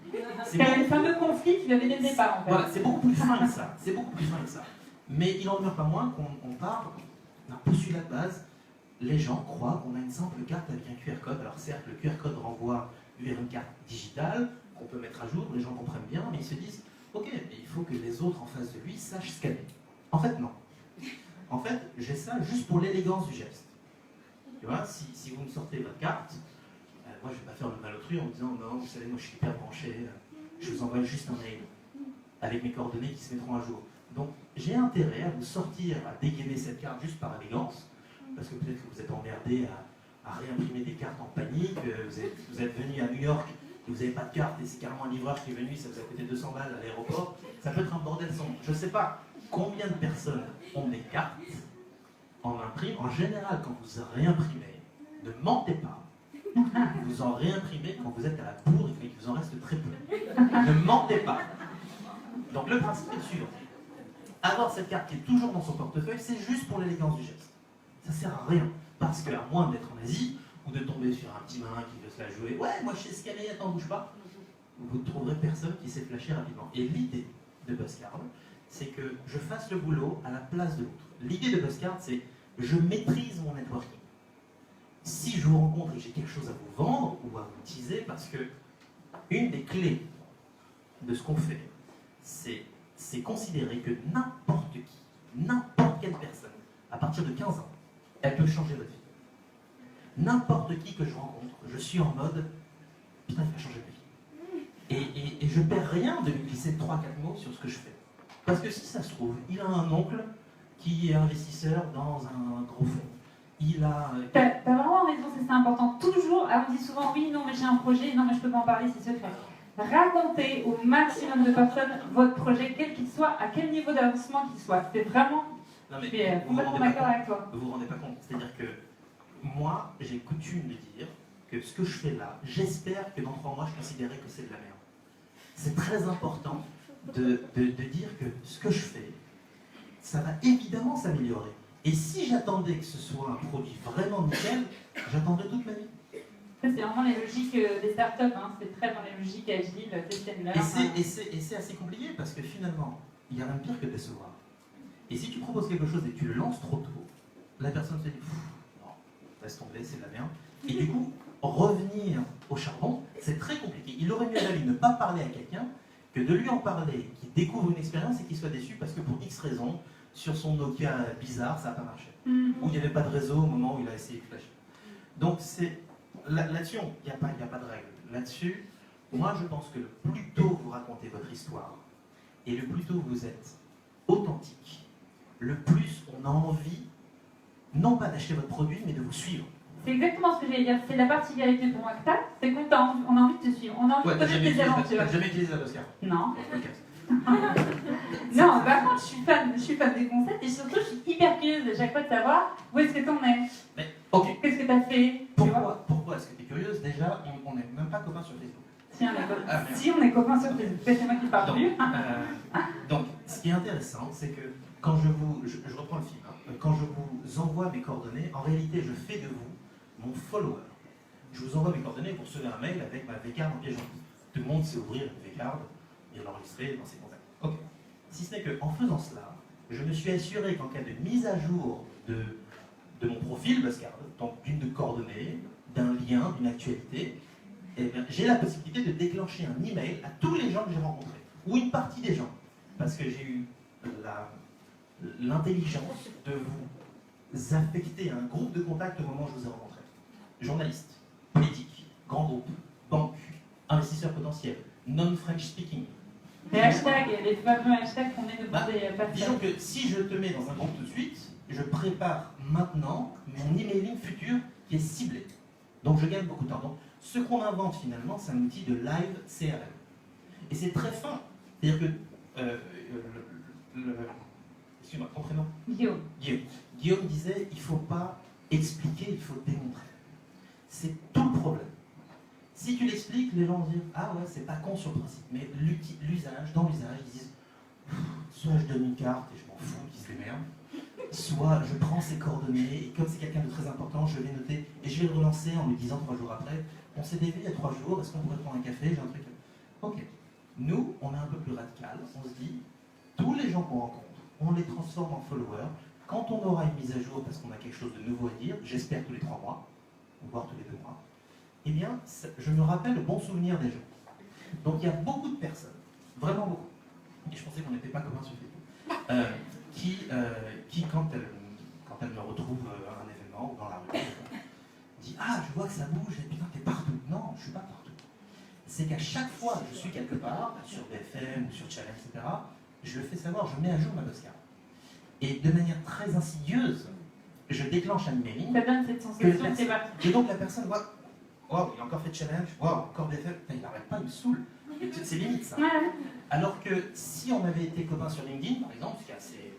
C'est le fameux conflit qu'il y avait dès le départ, en fait. Voilà, c'est beaucoup plus fin que ça. C'est beaucoup plus fin que ça. Mais il n'en demeure pas moins qu'on part d'un postulat de base. Les gens croient qu'on a une simple carte avec un QR code. Alors certes, le QR code renvoie vers une carte digitale qu'on peut mettre à jour, les gens comprennent bien, mais ils se disent « Ok, mais il faut que les autres en face de lui sachent scanner. » En fait, non. En fait, j'ai ça juste pour l'élégance du geste. Tu vois, si vous me sortez votre carte, moi je ne vais pas faire le malotru en me disant « Non, vous savez, moi je suis hyper branché, je vous envoie juste un mail avec mes coordonnées qui se mettront à jour. » Donc j'ai intérêt à vous sortir, à dégainer cette carte juste par élégance, parce que peut-être que vous êtes emmerdé à réimprimer des cartes en panique, vous êtes venu à New York et vous n'avez pas de carte et c'est carrément un livreur qui est venu, ça vous a coûté 200 balles à l'aéroport, ça peut être un bordel sans nom. Je ne sais pas combien de personnes ont des cartes en imprime. En général, quand vous réimprimez, ne mentez pas. Vous en réimprimez quand vous êtes à la bourre et qu'il vous en reste très peu. Ne mentez pas. Donc le principe est le suivant. Avoir cette carte qui est toujours dans son portefeuille, c'est juste pour l'élégance du geste. Ça sert à rien. Parce qu'à moins d'être en Asie, ou de tomber sur un petit malin qui veut se la jouer, ouais, moi je sais scanner, attends, bouge pas, vous ne trouverez personne qui sait flasher rapidement. Et l'idée de BuzzCard, c'est que je fasse le boulot à la place de l'autre. L'idée de BuzzCard, c'est je maîtrise mon networking. Si je vous rencontre et que j'ai quelque chose à vous vendre ou à vous teaser, parce que une des clés de ce qu'on fait, c'est considérer que n'importe qui, n'importe quelle personne, à partir de 15 ans, elle peut changer votre vie. N'importe qui que je rencontre, je suis en mode putain, il va changer ma vie. Et je ne perds rien de lui glisser 3-4 mots sur ce que je fais. Parce que si ça se trouve, il a un oncle qui est investisseur dans un gros fonds. Il a... T'as vraiment raison, c'est important. Toujours, on dit souvent oui, non, mais j'ai un projet, non, mais je peux pas en parler, c'est secret. Racontez au maximum de personnes votre projet, quel qu'il soit, à quel niveau d'avancement qu'il soit. C'est vraiment... Non, mais je suis complètement d'accord avec toi. Vous vous rendez pas compte. C'est-à-dire que moi, j'ai coutume de dire que ce que je fais là, j'espère que dans 3 mois, je considérerai que c'est de la merde. C'est très important de dire que ce que je fais, ça va évidemment s'améliorer. Et si j'attendais que ce soit un produit vraiment nickel, j'attendrais toute ma vie. Ça, c'est vraiment les logiques des startups, hein. C'est très dans les logiques agiles, test and learn. Et c'est assez compliqué parce que finalement, il n'y a rien de pire que de décevoir. Et si tu proposes quelque chose et que tu le lances trop tôt, la personne se dit non, laisse tomber, c'est de la merde. Et du coup, revenir au charbon, c'est très compliqué. Il aurait mieux valu ne pas parler à quelqu'un que de lui en parler, qu'il découvre une expérience et qu'il soit déçu parce que pour X raisons, sur son Nokia bizarre, ça n'a pas marché. Ou il n'y avait pas de réseau au moment où il a essayé de flasher. Donc là-dessus, il n'y a pas de règle. Là-dessus, moi je pense que le plus tôt vous racontez votre histoire et le plus tôt vous êtes authentique, le plus on a envie, non pas d'acheter votre produit, mais de vous suivre. C'est exactement ce que j'allais dire. C'est la particularité pour moi que t'as, c'est qu'on on a envie de te suivre. On a envie de connaître tes aventures. T'as jamais utilisé la Oscar? Non. Ok. Non, par contre, je suis fan des concepts et surtout, je suis hyper curieuse à chaque fois de savoir où est-ce que t'en es. Mais, ok. Qu'est-ce que t'as fait? Pourquoi est-ce que tu es curieuse? Déjà, on n'est même pas copains sur Facebook. Si, on est copains sur Facebook. C'est moi qui parle plus. Donc, ce qui est intéressant, c'est que quand je reprends le film, hein, quand je vous envoie mes coordonnées, en réalité, je fais de vous mon follower. Je vous envoie mes coordonnées pour recevoir un mail avec ma V-card en piège. Tout le monde sait ouvrir une V-card et l'enregistrer dans ses contacts. Ok. Si ce n'est qu'en faisant cela, je me suis assuré qu'en cas de mise à jour de mon profil Buzzcard, donc d'une de coordonnées, d'un lien, d'une actualité, eh bien, j'ai la possibilité de déclencher un email à tous les gens que j'ai rencontrés, ou une partie des gens, parce que j'ai eu l'intelligence de vous affecter à un groupe de contacts au moment où je vous ai rencontrés. Journalistes, politiques, grands groupes, banques, investisseurs potentiels, non-French speaking. Les hashtags, les fameux hashtags qu'on est demandé à passer. Disons que si je te mets dans un groupe tout de suite, je prépare maintenant mon emailing futur qui est ciblé. Donc je gagne beaucoup de temps. Donc ce qu'on invente finalement, c'est un outil de live CRM. Et c'est très fin. C'est-à-dire que excuse-moi, ton prénom? Guillaume. Guillaume disait, il ne faut pas expliquer, il faut démontrer. C'est tout le problème. Si tu l'expliques, les gens vont dire, ah ouais, c'est pas con sur le principe. Mais l'usage, dans l'usage, ils disent, soit je donne une carte et je m'en fous, qu'ils se démerdent, soit je prends ses coordonnées et comme c'est quelqu'un de très important, je vais noter et je vais le relancer en lui disant 3 jours après, on s'est dévié il y a 3 jours, est-ce qu'on pourrait prendre un café, j'ai un truc. Ok. Nous, on est un peu plus radical, on se dit, tous les gens qu'on rencontre, on les transforme en followers. Quand on aura une mise à jour parce qu'on a quelque chose de nouveau à dire, j'espère tous les 3 mois, voire tous les 2 mois, eh bien, je me rappelle le bon souvenir des gens. Donc il y a beaucoup de personnes, vraiment beaucoup, et je pensais qu'on n'était pas communs sur Facebook, qui quand elles me retrouvent à un événement ou dans la rue, dit « Ah, je vois que ça bouge, et putain, t'es partout ». Non, je ne suis pas partout. C'est qu'à chaque fois que je suis quelque part, sur BFM ou sur Challenge, etc., je le fais savoir, je mets à jour ma Buzzcard. Et de manière très insidieuse, je déclenche un emailing. Ça donne cette sensation que c'est parti. Et donc la personne voit, waouh, il a encore fait Challenge, waouh, encore BFM, putain, il n'arrête pas, il me saule. C'est limite ça. Ouais. Alors que si on avait été copains sur LinkedIn, par exemple, ce qui est assez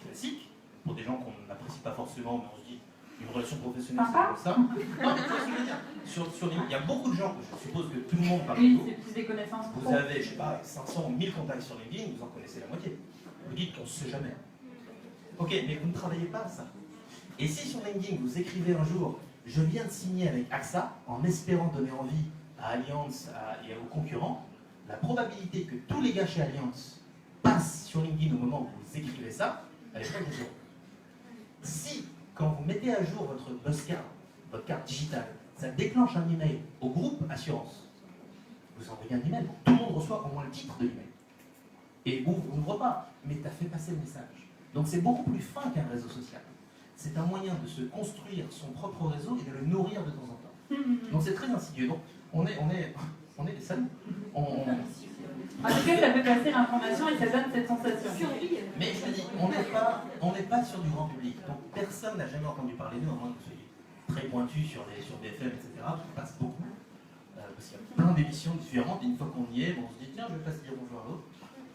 classique, pour des gens qu'on n'apprécie pas forcément, mais on se dit, une relation professionnelle, c'est comme ça. Non, mais tu vois ce que je veux dire. Sur LinkedIn, il y a beaucoup de gens, je suppose que tout le monde parle de Oui, vous. c'est plus des connaissances. Vous avez, je sais pas, 500 ou 1000 contacts sur LinkedIn, vous en connaissez la moitié. Vous dites qu'on ne sait jamais. Ok, mais vous ne travaillez pas à ça. Et si sur LinkedIn, vous écrivez un jour, je viens de signer avec AXA, en espérant donner envie à Allianz et aux concurrents, la probabilité que tous les gars chez Allianz passent sur LinkedIn au moment où vous écrivez ça, elle est proche de 0. Si, quand vous mettez à jour votre Buzzcard, votre carte digitale, ça déclenche un email au groupe assurance, vous envoyez un email, tout le monde reçoit au moins le titre de l'email. Et vous n'ouvrez pas, mais tu as fait passer le message. Donc c'est beaucoup plus fin qu'un réseau social. C'est un moyen de se construire son propre réseau et de le nourrir de temps en temps. Donc c'est très insidieux. Donc on est des salauds. En tout cas, ça fait passer l'information et ça donne cette sensation. Mais je te dis, on n'est pas sur du grand public. Donc personne n'a jamais entendu parler de nous, à moins que vous soyez très pointu sur BFM, etc. On passe beaucoup. Parce qu'il y a plein d'émissions différentes. Et une fois qu'on y est, on se dit, tiens, je vais pas se dire bonjour à l'autre.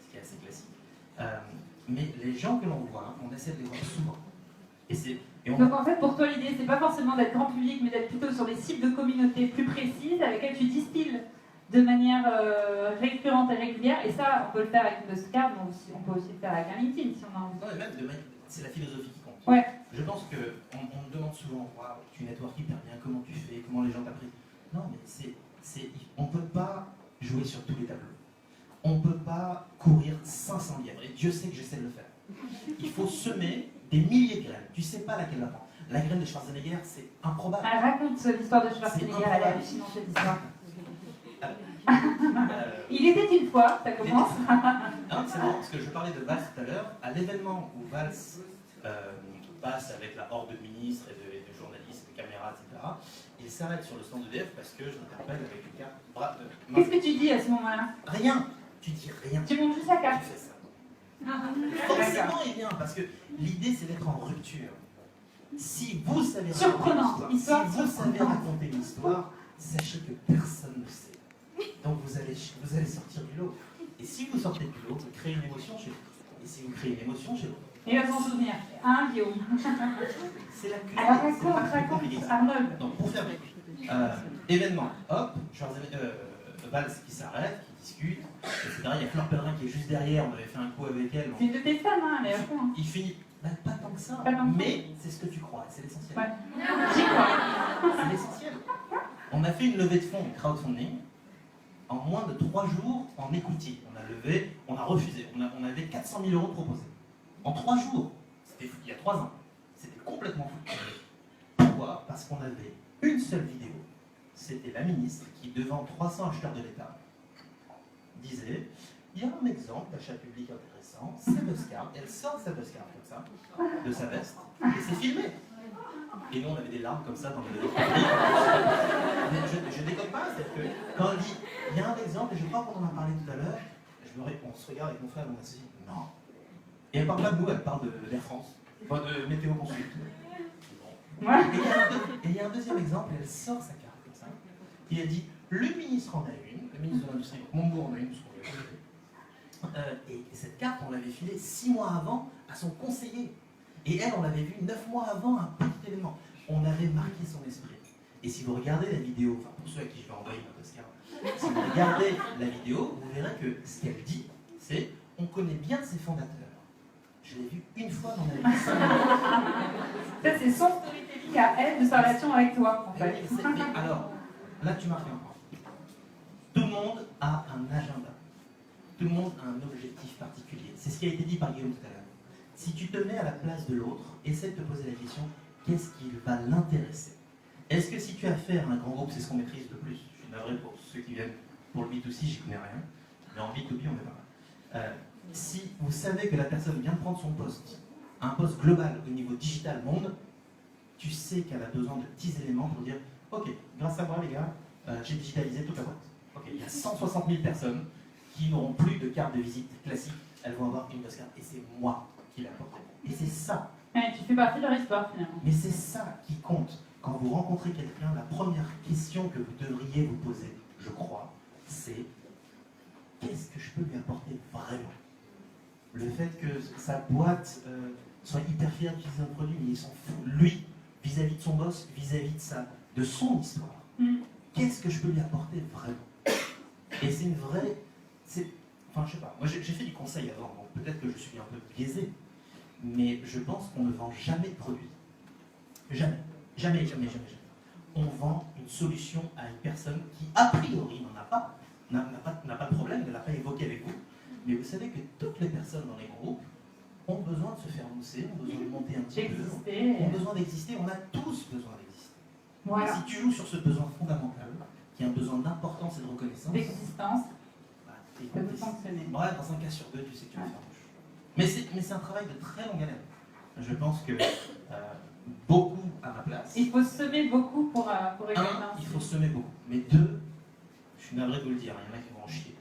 Ce qui est assez classique. Mais les gens que l'on voit, on essaie de les voir souvent. Donc en fait, pour toi, l'idée, c'est pas forcément d'être grand public, mais d'être plutôt sur des cibles de communauté plus précises, avec lesquelles tu distilles de manière récurrente et régulière. Et ça, on peut le faire avec une Buzzcard, mais on peut aussi le faire avec un LinkedIn, si on a envie. Non, et même c'est la philosophie qui compte. Ouais. Je pense qu'on me demande souvent, waouh, tu networks hyper bien, comment tu fais, comment les gens t'apprennent. Non, mais on ne peut pas jouer sur tous les tableaux. On ne peut pas courir 500 lièvres, et Dieu sait que j'essaie de le faire. Il faut semer des milliers de graines. Tu ne sais pas laquelle va prendre. La graine de Schwarzenegger, c'est improbable. Elle raconte l'histoire de Schwarzenegger, C'est elle est improbable. hallucinante cette histoire. Euh, Il était une fois, ça commence. Non, c'est marrant parce que je parlais de Valls tout à l'heure. À l'événement où Valls passe avec la horde de ministres et de journalistes, de caméras, etc., il s'arrête sur le stand d'EDF parce que je m'interpelle avec une carte. Qu'est-ce que tu dis à ce moment-là? Rien. Tu dis rien. Tu montres juste la Tu carte. fais ça. Forcément, il vient parce que l'idée, c'est d'être en rupture. Si vous savez raconter Surprenant. une histoire, Histoire si vous savez surprenante. raconter une histoire, sachez que personne ne sait. Donc vous allez sortir du lot. Et si vous sortez du lot, vous créez une émotion chez l'autre. Et si vous créez une émotion chez l'autre, Il va s'en souvenir. Hein, Guillaume? c'est la clé. Alors C'est pas raconte, très compliqué. Arnold. Donc pour faire événement, hop, Valls qui s'arrête, qui discute, etc. Il y a Fleur Pellerin qui est juste derrière, on avait fait un coup avec elle. C'est une de tes femmes, hein, elle est à fond. Hein. Il finit, bah, pas tant que ça, Pas tant que ça. mais c'est ce que tu crois, c'est l'essentiel. Ouais. J'y crois. C'est l'essentiel. On a fait une levée de fonds, crowdfunding, en moins de 3 jours en écoutier. On a levé, on a refusé, on avait 400 000 euros proposés. En 3 jours, c'était il y a 3 ans, c'était complètement fou. Pourquoi? Parce qu'on avait une seule vidéo. C'était la ministre qui, devant 300 acheteurs de l'État, disait il y a un exemple d'achat public intéressant, c'est Oscar. Elle sort cette Oscar comme ça, de sa veste, et c'est filmé. Et nous, on avait des larmes comme ça dans le Mais je déconne pas, c'est-à-dire que quand elle dit il y a un exemple, et je crois qu'on en a parlé tout à l'heure, on se regarde avec mon frère, on a dit non. Et elle parle pas de nous, elle parle d'Air France, enfin de Météo Consult. Bon. Ouais. Et il y a un deuxième exemple, elle sort sa carte comme ça, et elle dit le ministre en a une, le ministre de l'Industrie, Montebourg en a une, parce qu'on l'a vu. Et cette carte, on l'avait filée 6 mois avant à son conseiller. Et elle, on l'avait vue 9 mois avant, un petit événement. On avait marqué son esprit. Et si vous regardez la vidéo, enfin pour ceux à qui je vais envoyer ma Oscar, si vous regardez la vidéo, vous verrez que ce qu'elle dit, c'est on connaît bien ses fondateurs. Je l'ai vu une fois dans ma vie. Ça, c'est son storytelling à elle de sa relation avec toi, en fait. Mais alors, là tu marques un point. Tout le monde a un agenda. Tout le monde a un objectif particulier. C'est ce qui a été dit par Guillaume tout à l'heure. Si tu te mets à la place de l'autre, essaie de te poser la question, qu'est-ce qui va l'intéresser? Est-ce que si tu as affaire à un grand groupe, c'est ce qu'on maîtrise le plus? Je suis navré pour ceux qui viennent pour le B2C, j'y connais rien. Mais en B2B, on est pas mal. Si vous savez que la personne vient de prendre son poste, un poste global au niveau digital monde, tu sais qu'elle a besoin de petits éléments pour dire ok, grâce à moi les gars, j'ai digitalisé toute la boîte. Ok, il y a 160 000 personnes qui n'auront plus de carte de visite classique, elles vont avoir une postcard. Et c'est moi qui l'ai apporté. Et c'est ça. Ouais, tu fais partie de leur histoire, finalement. Mais c'est ça qui compte. Quand vous rencontrez quelqu'un, la première question que vous devriez vous poser, je crois, c'est qu'est-ce que je peux lui apporter vraiment? Le fait que sa boîte soit hyper fière d'utiliser un produit, mais il s'en fout, lui, vis-à-vis de son boss, vis-à-vis de son histoire. Qu'est-ce que je peux lui apporter vraiment? Et c'est une vraie... Enfin, je sais pas. Moi, j'ai fait du conseil avant, donc peut-être que je suis un peu biaisé, mais je pense qu'on ne vend jamais de produit. Jamais. Jamais, jamais, jamais, jamais. On vend une solution à une personne qui, a priori, n'a pas de problème, ne l'a pas évoqué avec vous. Mais vous savez que toutes les personnes dans les groupes ont besoin de se faire mousser, ont besoin de monter un petit peu, ont besoin d'exister, on a tous besoin d'exister. Voilà. Et si tu joues sur ce besoin fondamental, qui est un besoin d'importance et de reconnaissance, D'existence, bah, ça peut fonctionner. ouais, dans un cas sur deux, tu sais que tu vas faire mouche. Mais c'est un travail de très longue haleine. Je pense que beaucoup à ma place. Il faut semer beaucoup pour récolter. Il faut semer beaucoup. Mais 2, je suis navré de vous le dire, il y en a qui vont en chier.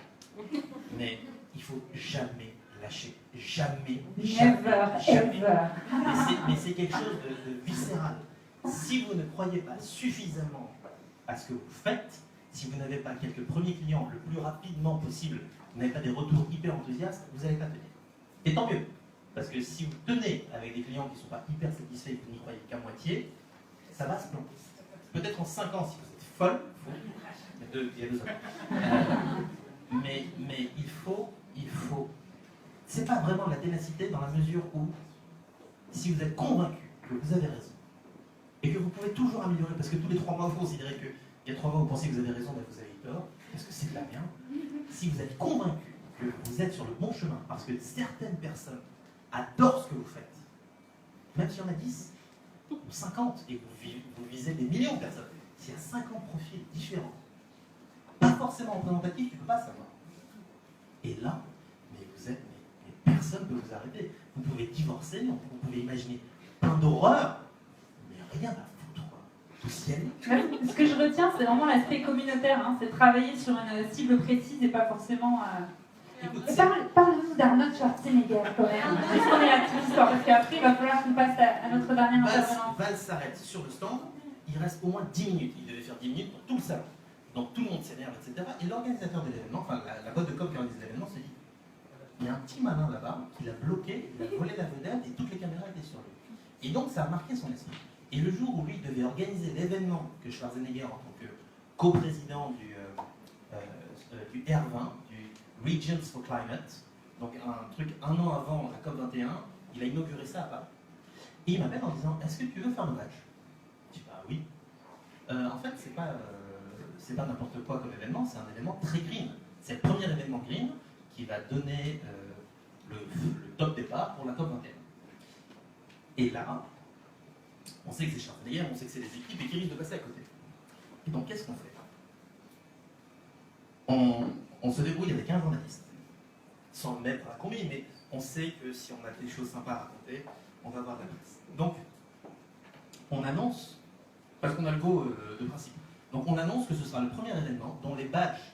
Mais il faut jamais lâcher. Jamais. Never, Jamais. ever. Mais c'est quelque chose de viscéral. Si vous ne croyez pas suffisamment à ce que vous faites, si vous n'avez pas quelques premiers clients le plus rapidement possible, vous n'avez pas des retours hyper enthousiastes, vous n'allez pas tenir. Et tant mieux. Parce que si vous tenez avec des clients qui ne sont pas hyper satisfaits et que vous n'y croyez qu'à moitié, ça va se planter. Peut-être en 5 ans, si vous êtes folle, il y a 2 ans. Mais il faut. C'est pas vraiment de la ténacité dans la mesure où si vous êtes convaincu que vous avez raison, et que vous pouvez toujours améliorer, parce que tous les 3 mois, vous considérez qu'il y a 3 mois, vous pensez que vous avez raison, ben vous avez tort, parce que c'est de la merde. Si vous êtes convaincu que vous êtes sur le bon chemin, parce que certaines personnes adorent ce que vous faites, même s'il y en a 10 ou 50, et que vous visez des millions de personnes, s'il y a 50 profils différents, pas forcément représentatifs, tu ne peux pas savoir. Et là, mais personne ne peut vous arrêter. Vous pouvez divorcer, vous pouvez imaginer plein d'horreurs, mais rien à foutre, quoi. Tout ciel. Ce que je retiens, c'est vraiment l'aspect communautaire, hein. C'est travailler sur une cible précise et pas forcément... Écoute, Parle-nous d'Arnold Schwarzenegger, quand même. Est-ce qu'on est là toute l'histoire? Parce qu'après, il va falloir qu'on passe à notre dernière intervenante. Val s'arrête sur le stand, il reste au moins 10 minutes. Il devait faire 10 minutes pour tout le salon. Donc tout le monde s'énerve, etc. Et l'organisateur de l'événement, enfin la boîte de com qui organise l'événement, se dit il y a un petit malin là-bas qui l'a bloqué, il a volé la vedette et toutes les caméras étaient sur lui. Et donc ça a marqué son esprit. Et le jour où lui devait organiser l'événement que Schwarzenegger, en tant que co-président du R20, du Regions for Climate, donc un truc un an avant la COP21, il a inauguré ça à Paris. Et il m'appelle en disant est-ce que tu veux faire le badge? Je dis bah oui. En fait, c'est pas n'importe quoi comme événement, c'est un événement très green. C'est le premier événement green qui va donner le top départ pour la COP21. Et là, on sait que c'est Schwarzenegger, on sait que c'est les équipes et qui risquent de passer à côté. Et donc, qu'est-ce qu'on fait? On se débrouille avec un journaliste, sans le mettre à la combi, mais on sait que si on a des choses sympas à raconter, on va avoir de la presse. Donc, on annonce, parce qu'on a le go de principe, donc on annonce que ce sera le premier événement dont les badges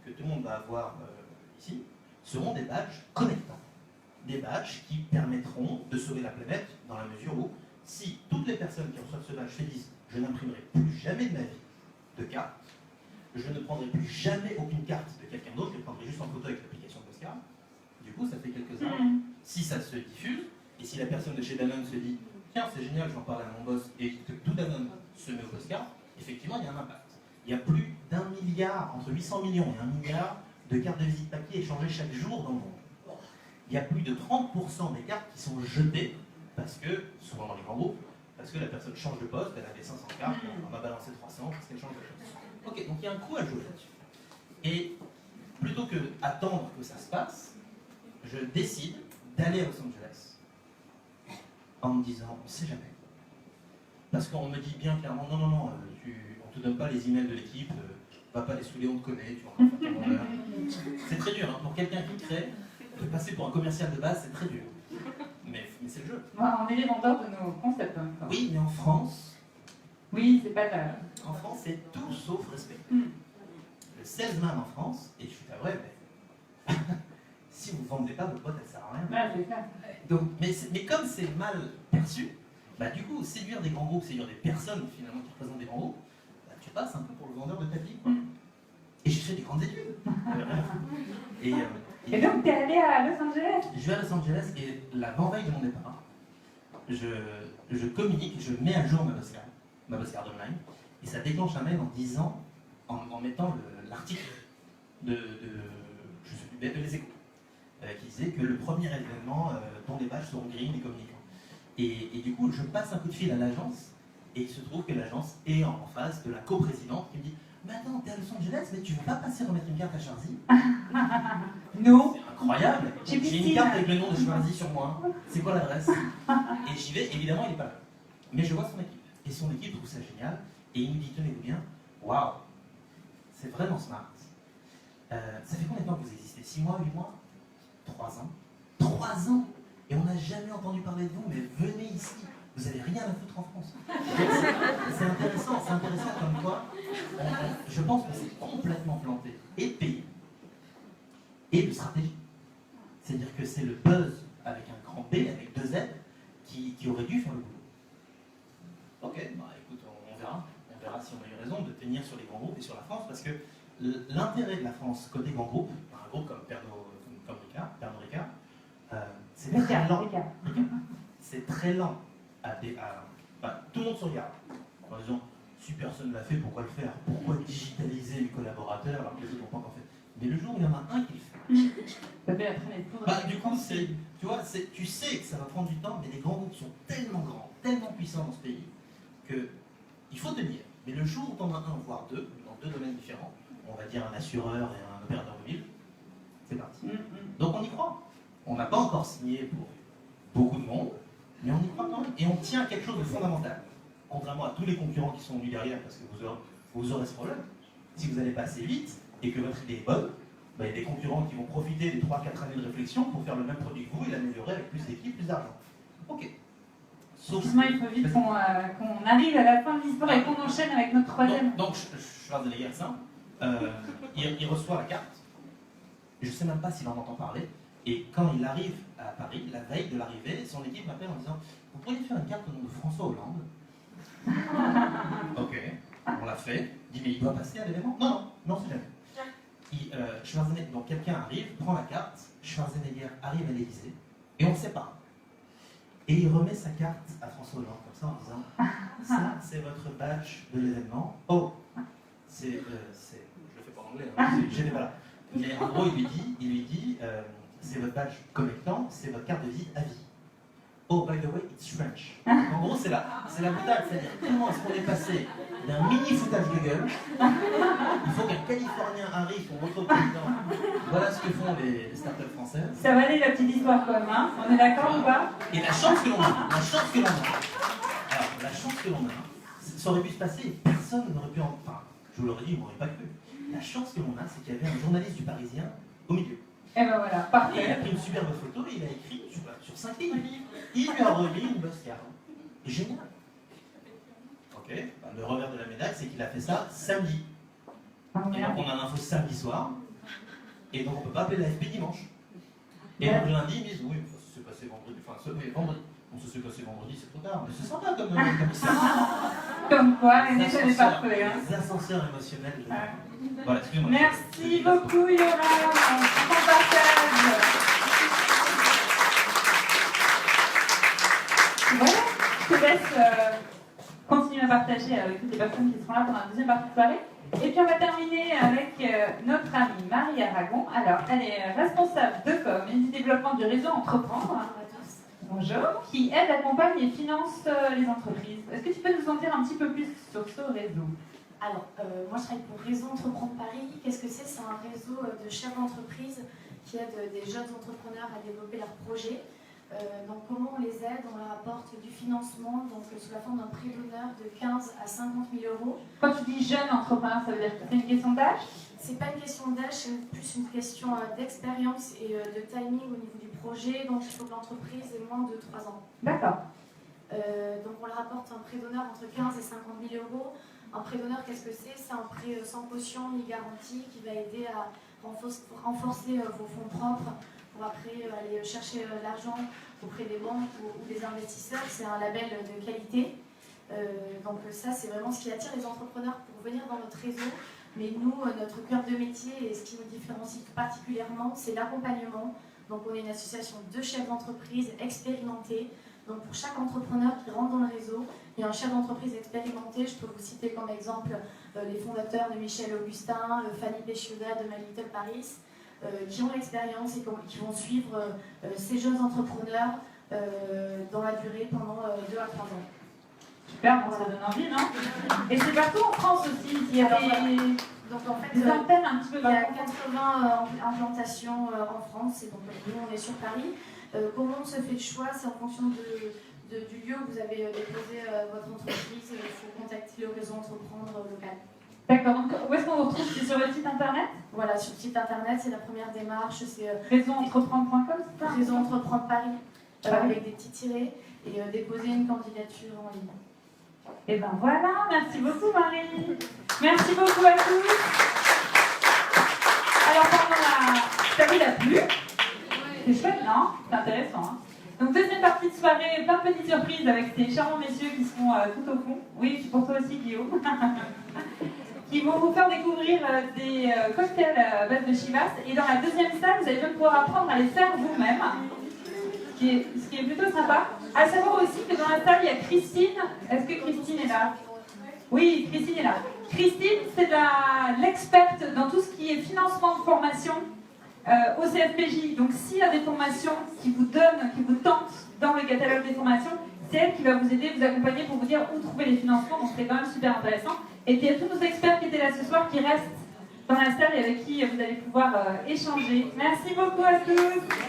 que tout le monde va avoir ici seront des badges connectants. Des badges qui permettront de sauver la planète dans la mesure où, si toutes les personnes qui reçoivent ce badge se disent « je n'imprimerai plus jamais de ma vie de carte, je ne prendrai plus jamais aucune carte de quelqu'un d'autre, je les prendrai juste en photo avec l'application Postcard », du coup ça fait quelques heures. Si ça se diffuse, et si la personne de chez Danone se dit « tiens c'est génial, j'en parle à mon boss » et que tout Danone se met au Postcard, effectivement il y a un impact. Il y a plus d'1 milliard, entre 800 millions et 1 milliard de cartes de visite papier échangées chaque jour dans le monde. Il y a plus de 30% des cartes qui sont jetées, parce que, souvent dans les grands groupes, parce que la personne change de poste, elle avait 500 cartes, on va balancer 300 parce qu'elle change de poste. Ok, donc il y a un coût à jouer là-dessus. Et plutôt que attendre que ça se passe, je décide d'aller à Los Angeles en me disant, on ne sait jamais. Parce qu'on me dit bien clairement, non, on ne te donne pas les emails de l'équipe, va pas les saouler, on te connaît, tu vas encore faire ton vendeur. C'est très dur, hein, pour quelqu'un qui crée, de passer pour un commercial de base, c'est très dur. Mais c'est le jeu. On est les vendeurs de nos concepts. Hein, oui, mais en France... Oui, c'est pas la... En France, c'est tout sauf respecté. Le salesman en France, et je suis pas vrai, mais... si vous ne vendez pas, votre boîte, elle sert à rien. Ouais, c'est ça. Donc, mais comme c'est mal perçu, bah, du coup, séduire des grands groupes, séduire des personnes finalement qui représentent des grands groupes, bah, tu passes un peu pour le vendeur de ta vie. Quoi. Et j'ai fait des grandes études. Et donc, tu es allé à Los Angeles? Je vais à Los Angeles et l'avant-veille de mon départ, je communique, je mets à jour ma Postcard online, et ça déclenche un mail en disant, en mettant l'article de Les Échos, qui disait que le premier événement dont les badges seront green et communicants. Et du coup, je passe un coup de fil à l'agence, et il se trouve que l'agence est en face de la coprésidente qui me dit « Mais attends, t'es à Los Angeles, mais tu veux pas passer remettre une carte à Charzy ?» Non. C'est incroyable. J'ai une carte avec le nom de Charzy sur moi. C'est quoi l'adresse? Et j'y vais, évidemment, il n'est pas là. Mais je vois son équipe. Et son équipe trouve ça génial. Et il nous dit, tenez-vous bien, waouh, c'est vraiment smart. Ça fait combien de temps que vous existez? 6 mois, 8 mois? 3 ans? 3 ans? Et on n'a jamais entendu parler de vous, mais venez ici. Vous n'avez rien à foutre en France. C'est intéressant comme quoi, je pense que c'est complètement planté. Et de pays. Et de stratégie. C'est-à-dire que c'est le buzz avec un grand B, avec 2 Z, qui aurait dû faire le boulot. Ok, bah écoute, on verra. On verra si on a eu raison de tenir sur les grands groupes et sur la France, parce que l'intérêt de la France côté grands groupes, un groupe comme Pernod Ricard, c'est très lent. C'est très lent. Tout le monde se regarde en disant si personne ne l'a fait, pourquoi le faire? Pourquoi digitaliser les collaborateurs alors que les autres n'ont pas encore fait? mais le jour où il y en a un qui le fait. Ça fait la traînée de poudre. Bah, du coup, tu vois, tu sais que ça va prendre du temps, mais les grands groupes sont tellement grands, tellement puissants dans ce pays, qu'il faut tenir. Mais le jour où tu en as un, voire deux, dans deux domaines différents, on va dire un assureur et un opérateur mobile, c'est parti. Donc on y croit. On n'a pas encore signé pour beaucoup de monde, mais on y croit quand même. Et on tient à quelque chose de fondamental. Contrairement à tous les concurrents qui sont venus derrière, parce que vous aurez ce problème. Si vous n'allez pas assez vite et que votre idée est bonne, il y a des concurrents qui vont profiter des 3-4 années de réflexion pour faire le même produit que vous et l'améliorer avec plus d'équipe, plus d'argent. Ok. Sauf Sinon, il faut vite qu'on arrive à la fin de l'histoire et qu'on enchaîne avec notre troisième. Donc Schwarzenegger, simple. Il reçoit la carte. Je ne sais même pas s'il en entend parler. Et quand il arrive à Paris, la veille de l'arrivée, son équipe m'appelle en disant « Vous pourriez faire une carte au nom de François Hollande ?» Ok, on l'a fait. Il dit « Mais il doit passer à l'événement ?» Non, c'est jamais. Schwarzenegger, donc quelqu'un arrive, prend la carte, Schwarzenegger arrive à l'Élysée, et on se sépare. Et il remet sa carte à François Hollande, comme ça, en disant « Ça, c'est votre badge de l'événement. » Oh, je le fais pas en anglais, hein, j'étais pas là. Mais en gros, il lui dit c'est votre badge connectant, c'est votre carte de vie à vie. Oh, by the way, it's French. En gros, c'est la boutade, c'est-à-dire comment est-ce qu'on est passé d'un mini foutage de gueule. Il faut qu'un Californien arrive pour montrer au président voilà ce que font les startups françaises. Ça valait la petite histoire quand même, hein. On est d'accord ou pas? Et la chance que l'on a, alors la chance que l'on a, ça aurait pu se passer, personne n'aurait pu enfin, je vous l'aurais dit, vous m'aurez pas cru. La chance que l'on a, c'est qu'il y avait un journaliste du Parisien au milieu. Et ben voilà, Et il parfait. a pris une superbe photo et il a écrit sur 5 lignes. Il lui a remis une Oscar. Génial. Ok, le revers de la médaille, c'est qu'il a fait ça samedi. Et donc on a l'info samedi soir. Et donc on ne peut pas appeler l'AFP dimanche. Et donc le lundi, ils disent oui, ça s'est passé vendredi. Enfin, vendredi. Bon, ça s'est passé vendredi, c'est trop tard. Mais c'est sympa comme histoire. Comme quoi, les nation est parfait. Hein. Les ascenseurs émotionnels. Voilà, excusez-moi. Merci beaucoup, Yoram. Bon partage. Voilà, je te laisse continuer à partager avec toutes les personnes qui seront là pendant la deuxième partie de soirée. Et puis on va terminer avec notre amie Marie Aragon. Alors, elle est responsable de com et du développement du réseau Entreprendre. Bonjour, qui aide, accompagne et finance les entreprises. Est-ce que tu peux nous en dire un petit peu plus sur ce réseau? Alors, moi je travaille pour Réseau Entreprendre Paris. Qu'est-ce que c'est? C'est un réseau de chefs d'entreprise qui aide des jeunes entrepreneurs à développer leurs projets. Donc comment on les aide? On leur apporte du financement donc, sous la forme d'un prêt d'honneur de 15 à 50 000 euros. Quand tu dis jeune entrepreneur, ça veut dire que c'est une question d'âge? C'est pas une question d'âge, c'est plus une question d'expérience et de timing au niveau du projet. Donc il faut que l'entreprise ait moins de 3 ans. D'accord. Donc on leur apporte un prêt d'honneur entre 15 et 50 000 euros. Un prêt d'honneur, qu'est-ce que c'est? C'est un prêt sans caution ni garantie qui va aider à renforcer vos fonds propres pour après aller chercher l'argent auprès des banques ou des investisseurs. C'est un label de qualité. Donc ça, c'est vraiment ce qui attire les entrepreneurs pour venir dans notre réseau. Mais nous, notre cœur de métier et ce qui nous différencie particulièrement, c'est l'accompagnement. Donc on est une association de chefs d'entreprise expérimentés. Donc pour chaque entrepreneur qui rentre dans le réseau, il y a un chef d'entreprise expérimenté. Je peux vous citer comme exemple les fondateurs de Michel Augustin, Fanny Péchioda de My Little Paris, qui ont l'expérience et qui vont suivre ces jeunes entrepreneurs dans la durée pendant 2 à 3 ans. Super, bon, ça donne envie, non? Et c'est partout en France aussi. Il y a donc en fait, des antennes un petit peu il y a partout. 80 implantations en France, et donc nous on est sur Paris. Comment on se fait le choix? C'est en fonction du lieu où vous avez déposé votre entreprise. Il faut contacter le réseau Entreprendre local. D'accord, donc où est-ce qu'on vous retrouve? C'est sur le site internet? Voilà, sur le site internet, c'est la première démarche. C'est Réseauentreprendre.com, c'est ça? Réseau Entreprendre Paris, avec des petits tirets, et déposer une candidature en ligne. Et ben voilà, merci beaucoup Marie. Merci beaucoup à tous. Alors pendant la... T'as vu la pluie? C'est chouette, non? C'est intéressant. Hein, donc deuxième partie de soirée, plein de petites surprises avec ces charmants messieurs qui seront tout au fond. Oui, c'est pour toi aussi Guillaume. Qui vont vous faire découvrir des cocktails à base de chivas. Et dans la deuxième salle, vous allez même pouvoir apprendre à les faire vous-même. Ce qui est plutôt sympa. À savoir aussi que dans la salle, il y a Christine. Est-ce que Christine est là? Oui, Christine est là. Christine, c'est l'experte dans tout ce qui est financement de formation au CFPJ. Donc, s'il y a des formations qui vous tentent dans le catalogue des formations, c'est elle qui va vous aider, vous accompagner pour vous dire où trouver les financements. Donc, c'est quand même super intéressant. Et puis, il y a tous nos experts qui étaient là ce soir qui restent dans la salle et avec qui vous allez pouvoir échanger. Merci beaucoup à tous.